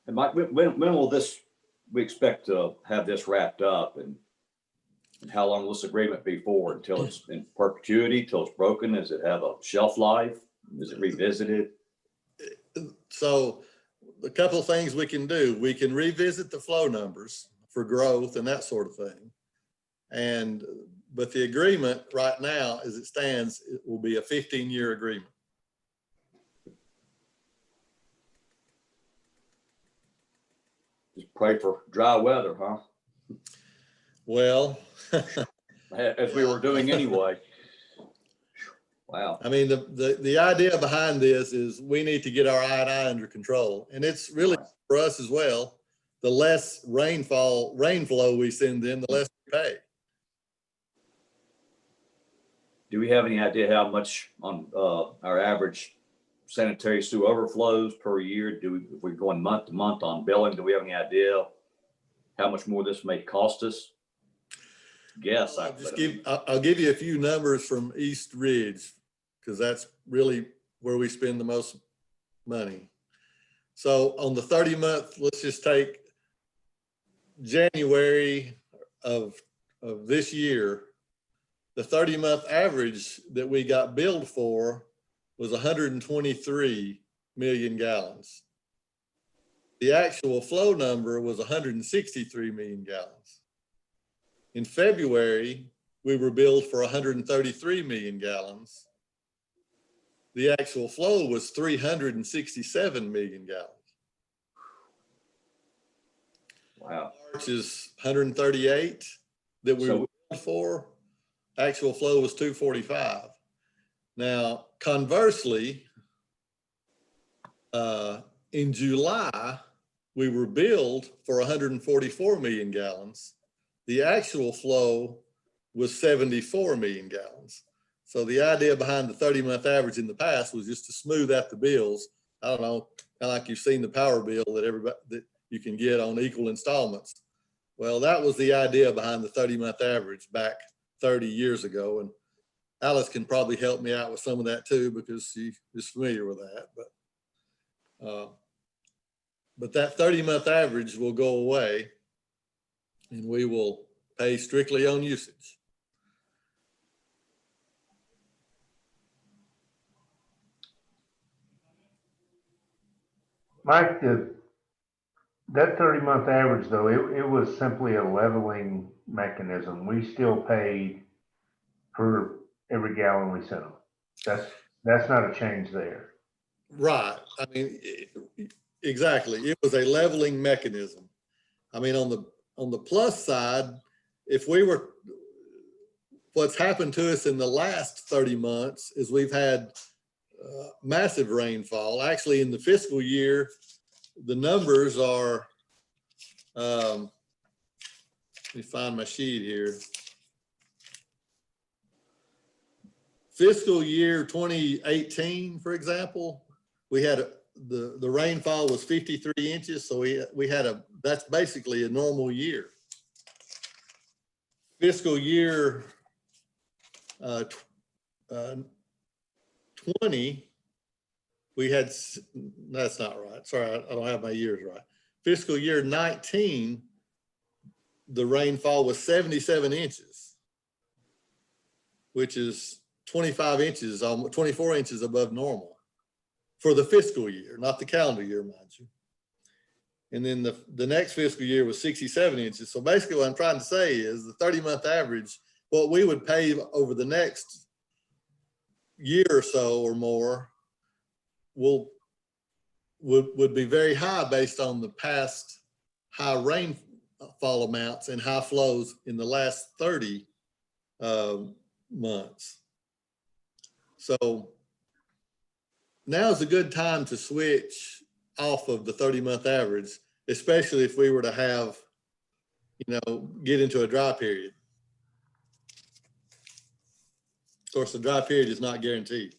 And Mike, when will we expect to have this wrapped up, and how long will this agreement be for? Until it's in perpetuity, till it's broken? Does it have a shelf life? Is it revisited?
So a couple of things we can do. We can revisit the flow numbers for growth and that sort of thing. But the agreement right now, as it stands, it will be a 15-year agreement.
Just pray for dry weather, huh?
Well,
as we were doing anyway. Wow.
I mean, the idea behind this is we need to get our I&I under control. And it's really for us as well. The less rainflow we send in, the less we pay.
Do we have any idea how much on our average sanitary sewer overflows per year? If we're going month to month on billing, do we have any idea how much more this may cost us? Guess.
I'll give you a few numbers from East Ridge, because that's really where we spend the most money. So on the 30-month, let's just take January of this year, the 30-month average that we got billed for was 123 million gallons. The actual flow number was 163 million gallons. In February, we were billed for 133 million gallons. The actual flow was 367 million gallons.
Wow.
March is 138 that we were billed for. Actual flow was 245. Now, conversely, in July, we were billed for 144 million gallons. The actual flow was 74 million gallons. So the idea behind the 30-month average in the past was just to smooth out the bills. I don't know, kind of like you've seen the power bill that you can get on equal installments. Well, that was the idea behind the 30-month average back 30 years ago. And Alice can probably help me out with some of that too, because she is familiar with that. But that 30-month average will go away and we will pay strictly on usage.
Mike, that 30-month average, though, it was simply a leveling mechanism. We still paid for every gallon we sent them. That's not a change there.
Right. I mean, exactly. It was a leveling mechanism. I mean, on the plus side, what's happened to us in the last 30 months is we've had massive rainfall. Actually, in the fiscal year, the numbers are, let me find my sheet here. Fiscal year 2018, for example, we had the rainfall was 53 inches. So we had that's basically a normal year. Fiscal year 20, we had, that's not right. Sorry, I don't have my years right. Fiscal year 19, the rainfall was 77 inches, which is 25 inches, 24 inches above normal for the fiscal year, not the calendar year, mind you. And then the next fiscal year was 67 inches. So basically what I'm trying to say is the 30-month average, what we would pave over the next year or so or more would be very high based on the past high rainfall amounts and high flows in the last 30 months. So now is a good time to switch off of the 30-month average, especially if we were to have, get into a dry period. Of course, the dry period is not guaranteed.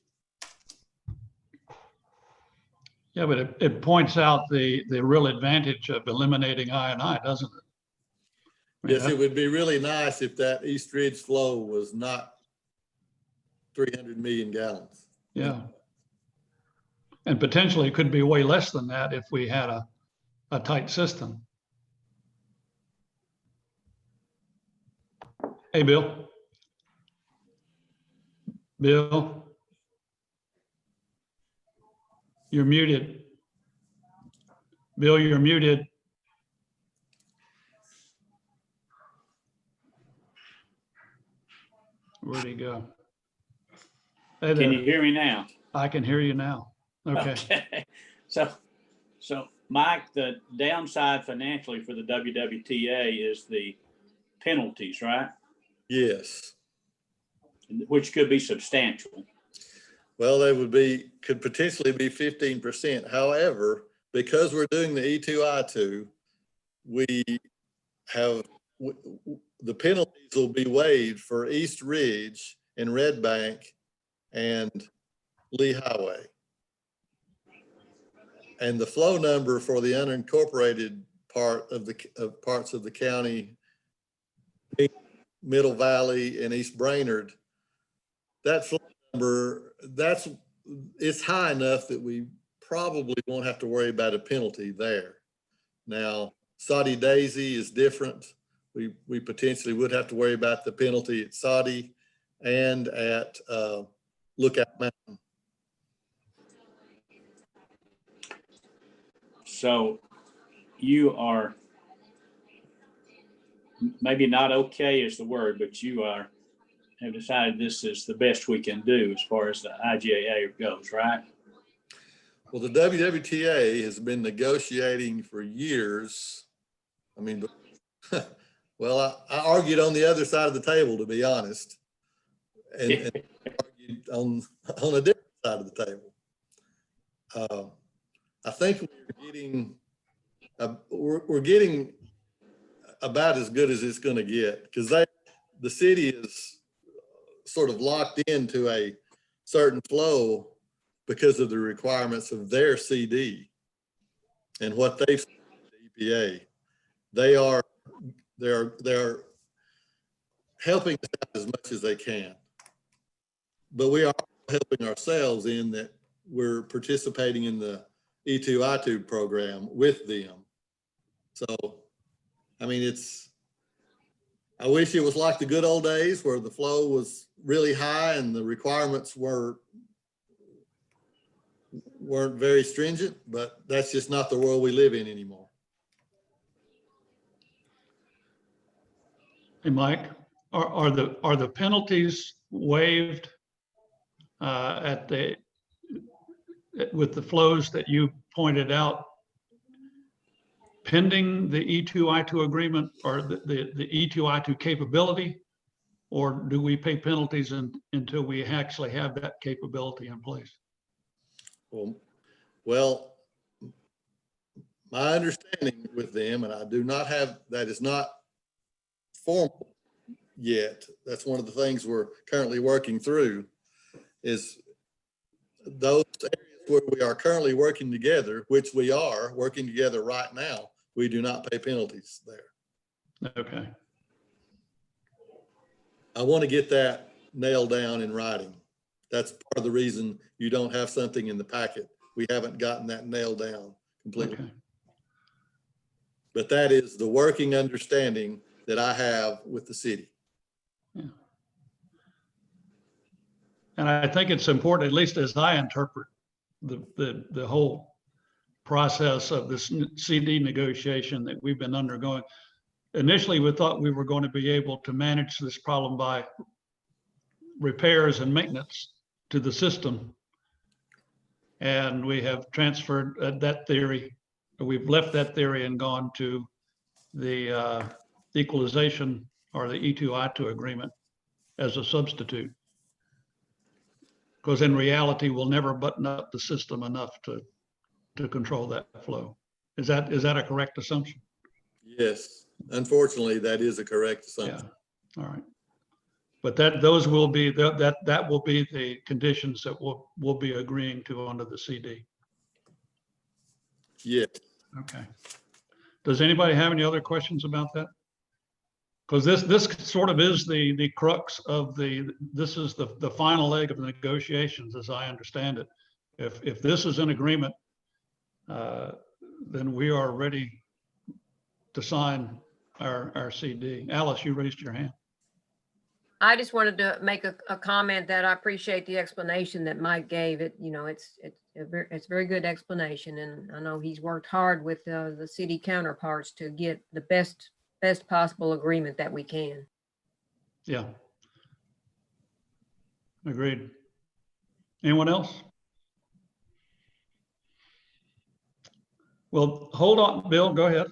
Yeah, but it points out the real advantage of eliminating I&I, doesn't it?
Yes, it would be really nice if that East Ridge flow was not 300 million gallons.
Yeah. And potentially it could be way less than that if we had a tight system. Hey, Bill. Bill. You're muted. Bill, you're muted. Where'd he go? Hey there.
Can you hear me now?
I can hear you now. Okay.
So Mike, the downside financially for the WWTA is the penalties, right?
Yes.
Which could be substantial.
Well, they could potentially be 15%. However, because we're doing the E2I2, the penalties will be waived for East Ridge and Red Bank and Lee Highway. And the flow number for the unincorporated parts of the county, Middle Valley and East Brainerd, that flow number, it's high enough that we probably won't have to worry about a penalty there. Now, Saudi Daisy is different. We potentially would have to worry about the penalty at Saudi and at Lookout Mountain.
So you are, maybe not okay is the word, but you have decided this is the best we can do as far as the IGAA goes, right?
Well, the WWTA has been negotiating for years. I mean, well, I argued on the other side of the table, to be honest, and argued on a different side of the table. I think we're getting about as good as it's going to get, because the city is sort of locked into a certain flow because of the requirements of their CD and what they've said to the EPA. They're helping us out as much as they can, but we are helping ourselves in that we're participating in the E2I2 program with them. So, I mean, I wish it was like the good old days where the flow was really high and the requirements weren't very stringent, but that's just not the world we live in anymore.
Hey, Mike, are the penalties waived with the flows that you pointed out pending the E2I2 agreement or the E2I2 capability, or do we pay penalties until we actually have that capability in place?
Well, my understanding with them, and I do not have, that is not formal yet. That's one of the things we're currently working through, is those areas where we are currently working together, which we are working together right now, we do not pay penalties there.
Okay.
I want to get that nailed down in writing. That's part of the reason you don't have something in the packet. We haven't gotten that nailed down completely.
Okay.
But that is the working understanding that I have with the city.
Yeah. And I think it's important, at least as I interpret the whole process of this CD negotiation that we've been undergoing. Initially, we thought we were going to be able to manage this problem by repairs and maintenance to the system. And we have transferred that theory. We've left that theory and gone to the equalization or the E2I2 agreement as a substitute. Because in reality, we'll never button up the system enough to control that flow. Is that a correct assumption?
Yes, unfortunately, that is a correct assumption.
Yeah, all right. But those will be, that will be the conditions that we'll be agreeing to under the CD.
Yes.
Okay. Does anybody have any other questions about that? Because this sort of is the crux of this is the final leg of the negotiations, as I understand it. If this is an agreement, then we are ready to sign our CD. Alice, you raised your hand.
I just wanted to make a comment that I appreciate the explanation that Mike gave. It, you know, it's a very good explanation, and I know he's worked hard with the city counterparts to get the best possible agreement that we can.
Yeah. Agreed. Anyone else? Well, hold on, Bill, go ahead.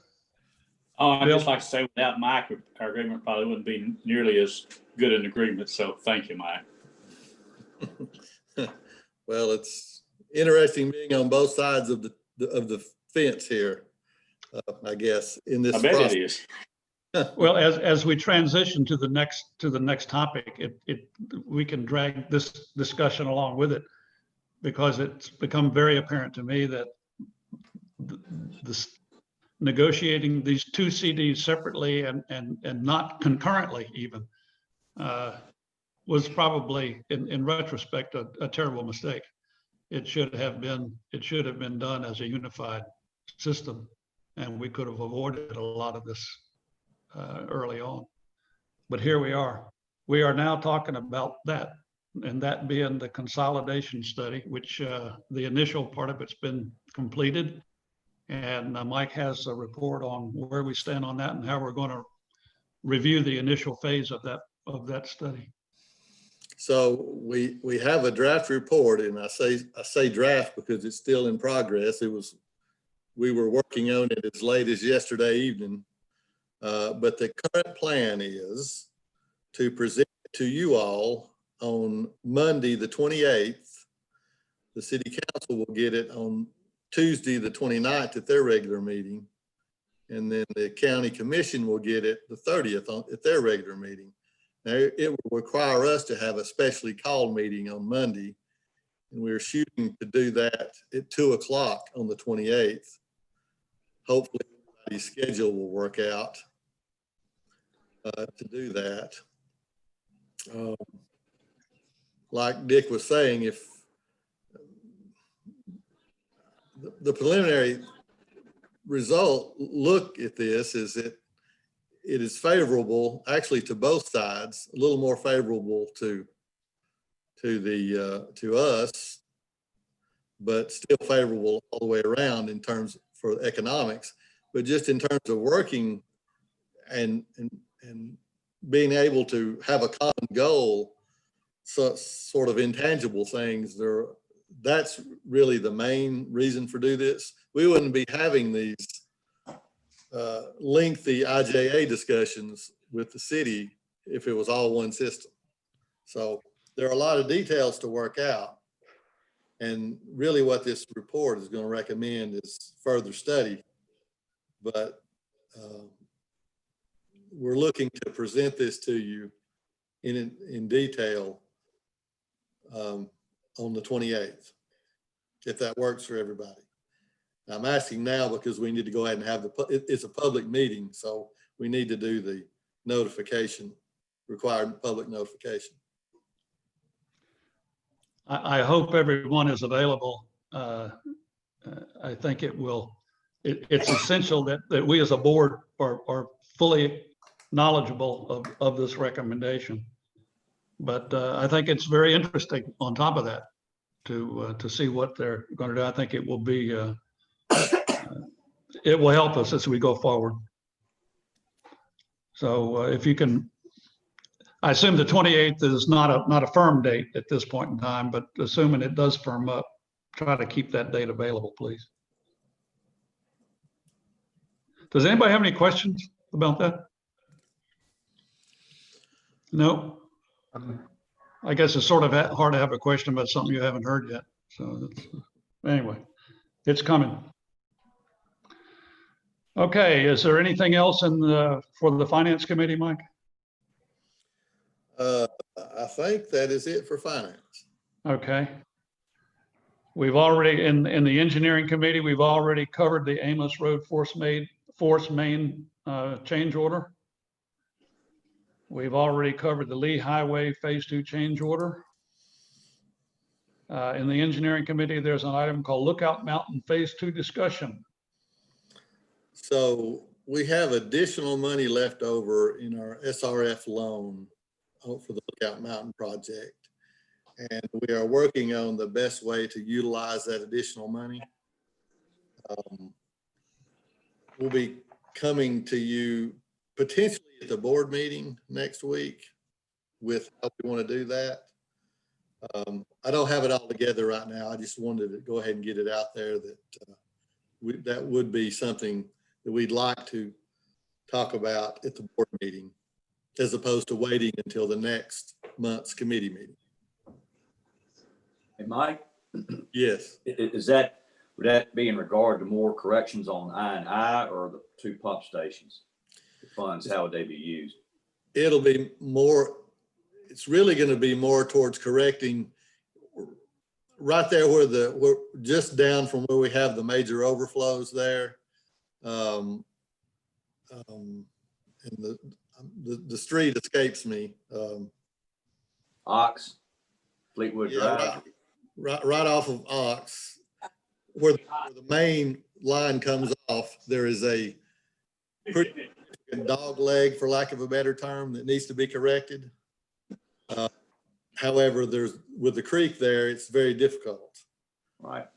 Oh, I'd
Bill?
just like to say, without Mike, our agreement probably wouldn't be nearly as good an agreement. So thank you, Mike.
Well, it's interesting being on both sides of the fence here, I guess, in this
I bet
process.
it is.
Well, as we transition to the next topic, we can drag this discussion along with it, because it's become very apparent to me that this negotiating these two CDs separately and not concurrently even was probably in retrospect a terrible mistake. It should have been done as a unified system, and we could have avoided a lot of this early on. But here we are. We are now talking about that, and that being the consolidation study, which the initial part of it's been completed. And Mike has a report on where we stand on that and how we're going to review the initial phase of that study.
So we have a draft report, and I say draft because it's still in progress. We were working on it as late as yesterday evening. But the current plan is to present it to you all on Monday, the 28th. The city council will get it on Tuesday, the 29th at their regular meeting. And then the county commission will get it the 30th at their regular meeting. Now, it will require us to have a specially called meeting on Monday. And we're shooting to do that at 2 o'clock on the 28th. Hopefully, the schedule will work out to do that. Like Dick was saying, if the preliminary look at this is that it is favorable actually to both sides, a little more favorable to us, but still favorable all the way around in terms for economics. But just in terms of working and being able to have a common goal, so sort of intangible things, that's really the main reason for do this. We wouldn't be having these lengthy IJA discussions with the city if it was all one system. So there are a lot of details to work out. And really what this report is going to recommend is further study. But we're looking to present this to you in detail on the 28th, if that works for everybody. I'm asking now because we need to go ahead and have it's a public meeting, so we need to do the notification, required public notification.
I hope everyone is available. I think it's essential that we as a board are fully knowledgeable of this recommendation. But I think it's very interesting on top of that to see what they're going to do. I think it will be it will help us as we go forward. So if you can, I assume the 28th is not a firm date at this point in time, but assuming it does firm up, try to keep that date available, please. Does anybody have any questions about that? No? I guess it's sort of hard to have a question about something you haven't heard yet. So anyway, it's coming. Okay, is there anything else for the Finance Committee, Mike?
I think that is it for finance.
Okay. We've already, in the Engineering Committee, we've already covered the Amos Road force main change order. We've already covered the Lee Highway Phase 2 change order. In the Engineering Committee, there's an item called Lookout Mountain Phase 2 discussion.
So we have additional money left over in our SRF loan for the Lookout Mountain project. And we are working on the best way to utilize that additional money. We'll be coming to you potentially at the board meeting next week with how we want to do that. I don't have it all together right now. I just wanted to go ahead and get it out there that that would be something that we'd like to talk about at the board meeting, as opposed to waiting until the next month's committee meeting.
Hey, Mike?
Yes.
Would that be in regard to more corrections on I&I or the 2 pump stations? The funds, how would they be used?
It'll be more, it's really going to be more towards correcting right there where we're just down from where we have the major overflows there. And the street escapes me.
Ox, Fleetwood Drive.
Right off of Ox, where the main line comes off, there is a pretty dog leg, for lack of a better term, that needs to be corrected. However, with the creek there, it's very difficult.
Right.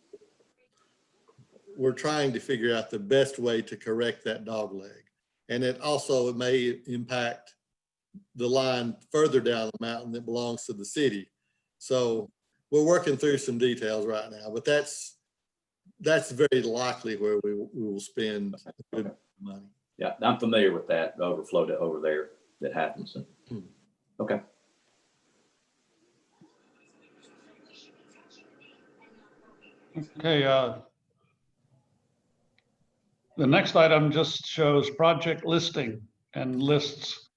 We're trying to figure out the best way to correct that dog leg. And it may impact the line further down the mountain that belongs to the city. So we're working through some details right now, but that's very likely where we will spend good money.
Yeah, I'm familiar with that, the overflow over there that happens. Okay.
Okay. The next item just shows project listing and lists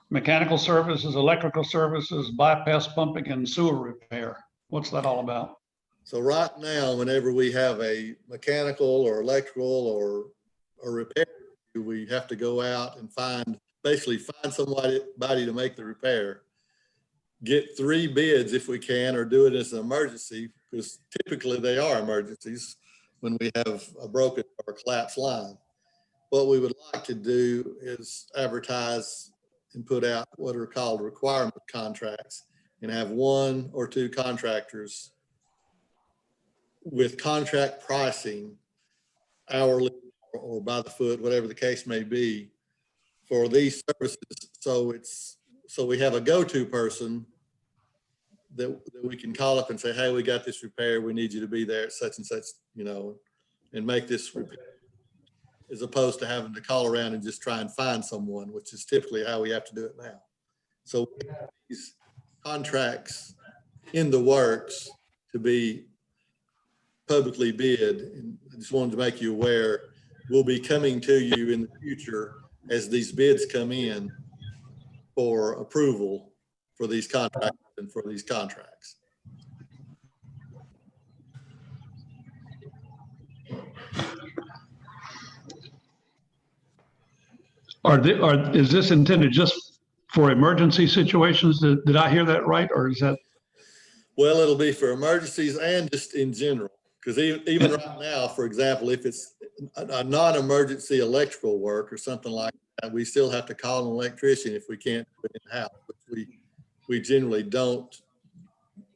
mechanical services, electrical services, bypass pumping, and sewer repair. What's that all about?
So right now, whenever we have a mechanical or electrical or repair, we have to go out and find somebody to make the repair, get 3 bids if we can, or do it as an emergency, because typically they are emergencies when we have a broken or collapsed line. What we would like to do is advertise and put out what are called requirement contracts, and have 1 or 2 contractors with contract pricing, hourly or by the foot, whatever the case may be, for these services. So we have a go-to person that we can call up and say, hey, we got this repair. We need you to be there at such and such, and make this repair, as opposed to having to call around and just try and find someone, which is typically how we have to do it now. So we have these contracts in the works to be publicly bid. And I just wanted to make you aware, we'll be coming to you in the future as these bids come in for approval for these contracts and for these contracts.
Is this intended just for emergency situations? Did I hear that right? Or is that?
Well, it'll be for emergencies and just in general. Because even right now, for example, if it's a non-emergency electrical work or something like that, we still have to call an electrician if we can't do it in-house. We generally don't.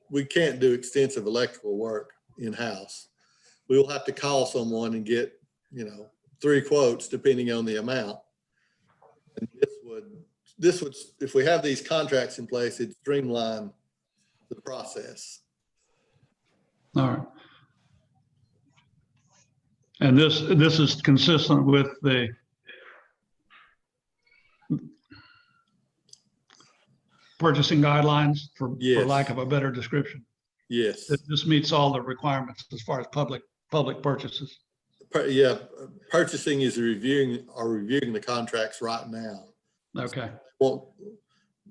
We can't do extensive electrical work in-house. We will have to call someone and get, 3 quotes depending on the amount. And this would, if we have these contracts in place, it'd streamline the process.
All right. And this is consistent with the purchasing guidelines, for
Yes.
lack of a better description.
Yes.
This meets all the requirements as far as public purchases.
Yeah, purchasing is reviewing the contracts right now.
Okay,
Well,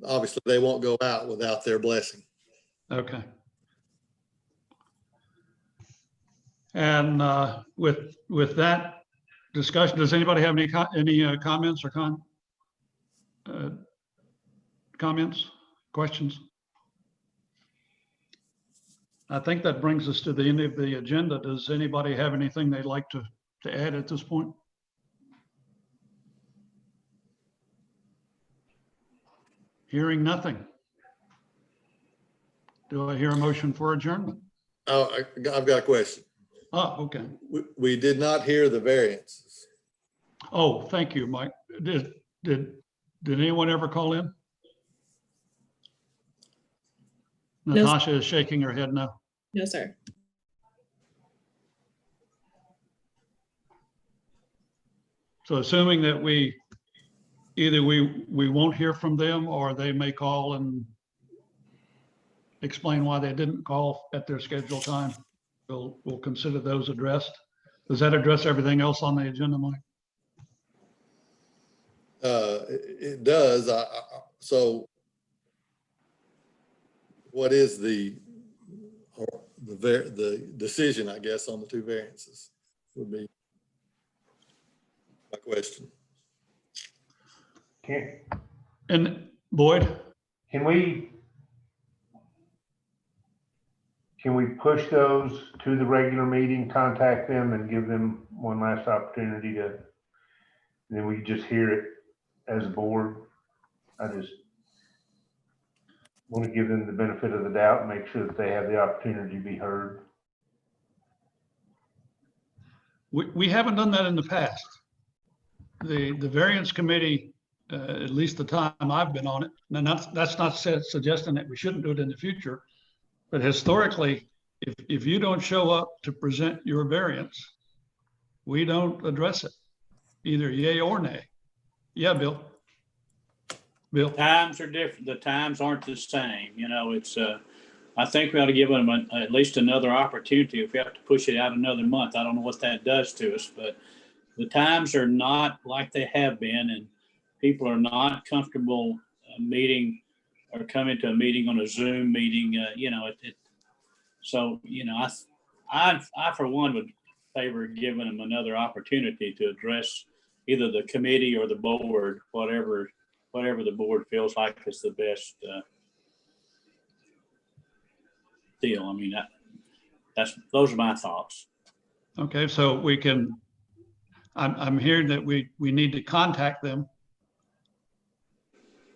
obviously they won't go out without their blessing.
okay. And with that discussion, does anybody have any comments or questions? I think that brings us to the end of the agenda. Does anybody have anything they'd like to add at this point? Hearing nothing. Do I hear a motion for adjournment?
Oh, I've got a question.
Oh, okay.
We did not hear the variances.
Oh, thank you, Mike. Did anyone ever call in?
No.
Natasha is shaking her head no.
No, sir.
So assuming that we won't hear from them, or they may call and explain why they didn't call at their scheduled time, we'll consider those addressed. Does that address everything else on the agenda, Mike?
It does. So what is the decision, I guess, on the 2 variances would be my question.
And Boyd?
Can we push those to the regular meeting, contact them and give them one last opportunity and then we just hear it as a board? I just want to give them the benefit of the doubt and make sure that they have the opportunity to be heard.
We haven't done that in the past. The variance committee, at least the time I've been on it, and that's not suggesting that we shouldn't do it in the future, but historically, if you don't show up to present your variance, we don't address it, either yay or nay. Yeah, Bill. Bill.
Times are different. The times aren't the same. You know, it's, I think we ought to give them at least another opportunity. If we have to push it out another month, I don't know what that does to us, but the times are not like they have been, and people are not comfortable meeting or coming to a meeting on a Zoom meeting. You know, so, you know, I for one would favor giving them another opportunity to address either the committee or the board, whatever the board feels like is the best deal. I mean, those are my thoughts.
Okay, so we can, I'm hearing that we need to contact them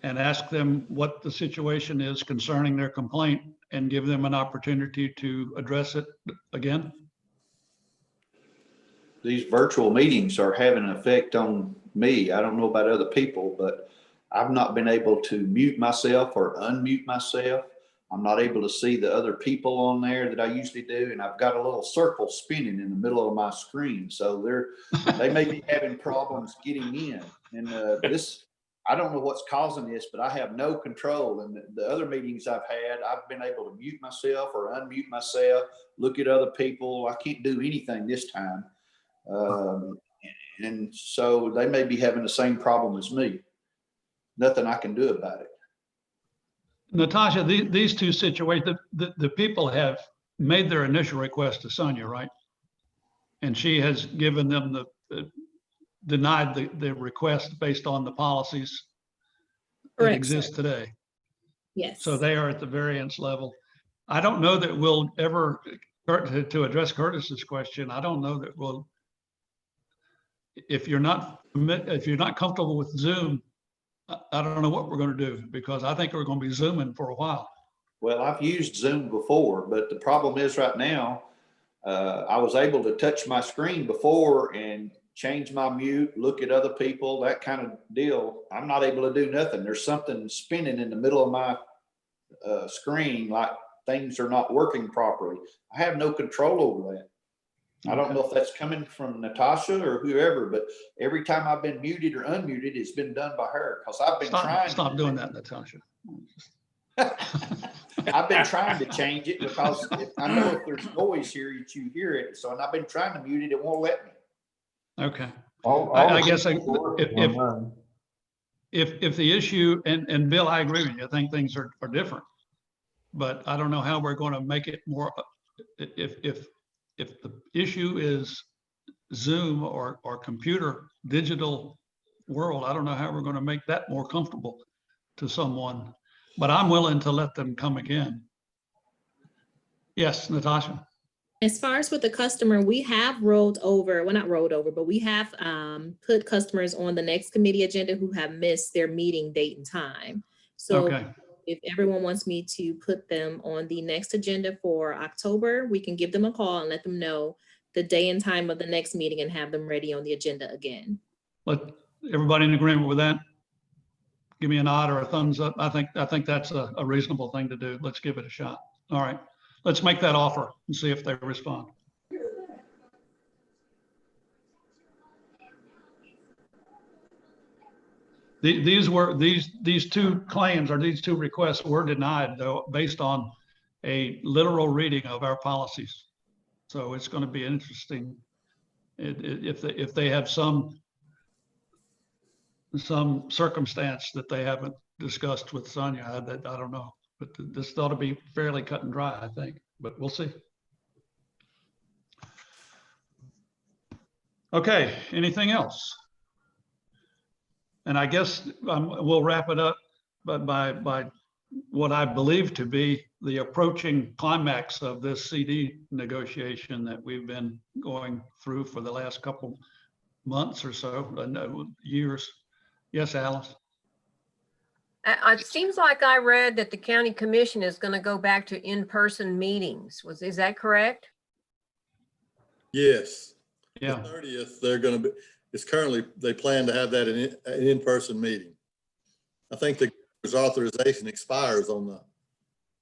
and ask them what the situation is concerning their complaint and give them an opportunity to address it again.
These virtual meetings are having an effect on me. I don't know about other people, but I've not been able to mute myself or unmute myself. I'm not able to see the other people on there that I usually do. And I've got a little circle spinning in the middle of my screen. So they may be having problems getting in. And I don't know what's causing this, but I have no control. And the other meetings I've had, I've been able to mute myself or unmute myself, look at other people. I can't do anything this time. And so they may be having the same problem as me. Nothing I can do about it.
Natasha, these 2 situations, the people have made their initial request to Sonia, right? And she has given them denied the request based on the policies that exist today.
Yes.
So they are at the variance level. I don't know that we'll ever, to address Curtis's question, I don't know that we'll, if you're not comfortable with Zoom, I don't know what we're going to do, because I think we're going to be Zooming for a while.
Well, I've used Zoom before, but the problem is right now, I was able to touch my screen before and change my mute, look at other people, that kind of deal, I'm not able to do nothing. There's something spinning in the middle of my screen, like things are not working properly. I have no control over that. I don't know if that's coming from Natasha or whoever, but every time I've been muted or unmuted, it's been done by her, because I've been trying.
Stop doing that, Natasha.
I've been trying to change it, because I know if there's noise here, that you hear it. So, and I've been trying to mute it, it won't let me.
Okay. I guess if the issue, and Bill, I agree with you, I think things are different, but I don't know how we're going to make it more, if the issue is Zoom or computer digital world, I don't know how we're going to make that more comfortable to someone, but I'm willing to let them come again. Yes, Natasha.
As far as with the customer, we have rolled over, well, not rolled over, but we have put customers on the next committee agenda who have missed their meeting date and time. So
Okay.
if everyone wants me to put them on the next agenda for October, we can give them a call and let them know the day and time of the next meeting and have them ready on the agenda again.
Let everybody in agreement with that? Give me a nod or a thumbs up. I think that's a reasonable thing to do. Let's give it a shot. All right, let's make that offer and see if they respond. These two claims, or these two requests, were denied, though, based on a literal reading of our policies. So it's going to be interesting if they have some circumstance that they haven't discussed with Sonia. I don't know, but this ought to be fairly cut and dry, I think, but we'll see. Okay, anything else? And I guess we'll wrap it up by what I believe to be the approaching climax of this CD negotiation that we've been going through for the last couple months or so, years. Yes, Alice?
It seems like I read that the county commission is going to go back to in-person meetings. Is that correct?
Yes.
Yeah.
The 30th, they're going to be, it's currently, they plan to have that an in-person meeting. I think the governor's authorization expires on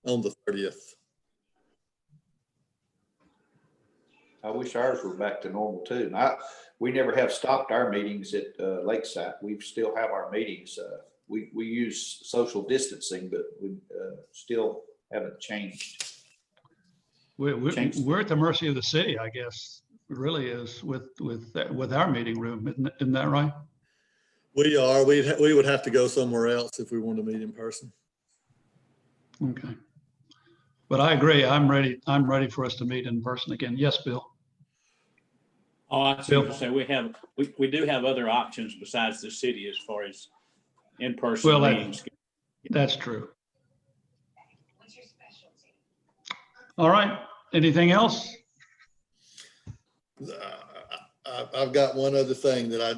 the 30th.
I wish ours were back to normal too. We never have stopped our meetings at Lakeside. We still have our meetings. We use social distancing, but we still haven't changed.
We're at the mercy of the city, I guess. It really is with our meeting room, isn't that right?
We are. We would have to go somewhere else if we want to meet in person.
Okay. But I agree. I'm ready for us to meet in person again. Yes, Bill.
Oh, I see what you're saying. We do have other options besides the city as far as in-person meetings.
That's true. All right. Anything else?
I've got one other thing that I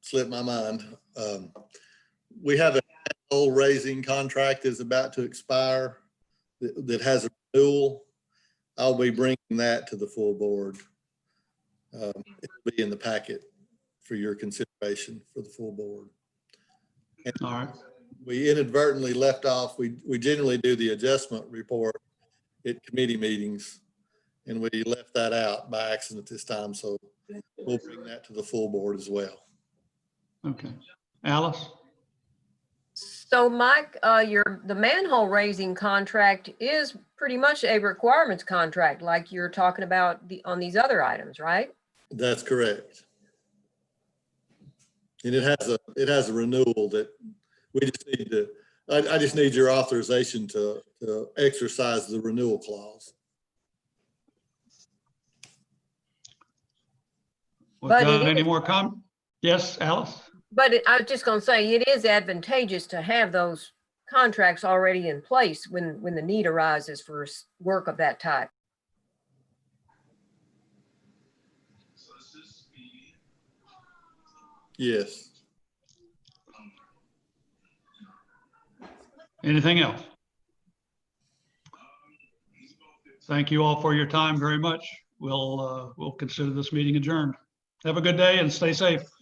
slipped my mind. We have a manhole raising contract is about to expire that has a renewal. I'll be bringing that to the full board. It'll be in the packet for your consideration for the full board. And
all right.
We inadvertently left off. We generally do the adjustment report at committee meetings, and we left that out by accident this time. So we'll bring that to the full board as well.
Okay. Alice?
So Mike, the manhole raising contract is pretty much a requirements contract like you're talking about on these other items, right?
That's correct. And it has a renewal that we just need to, I just need your authorization to exercise the renewal clause.
Without any more comment? Yes, Alice?
But I was just going to say, it is advantageous to have those contracts already in place when the need arises for work of that type.
Yes.
Anything else? Thank you all for your time very much. We'll consider this meeting adjourned. Have a good day and stay safe.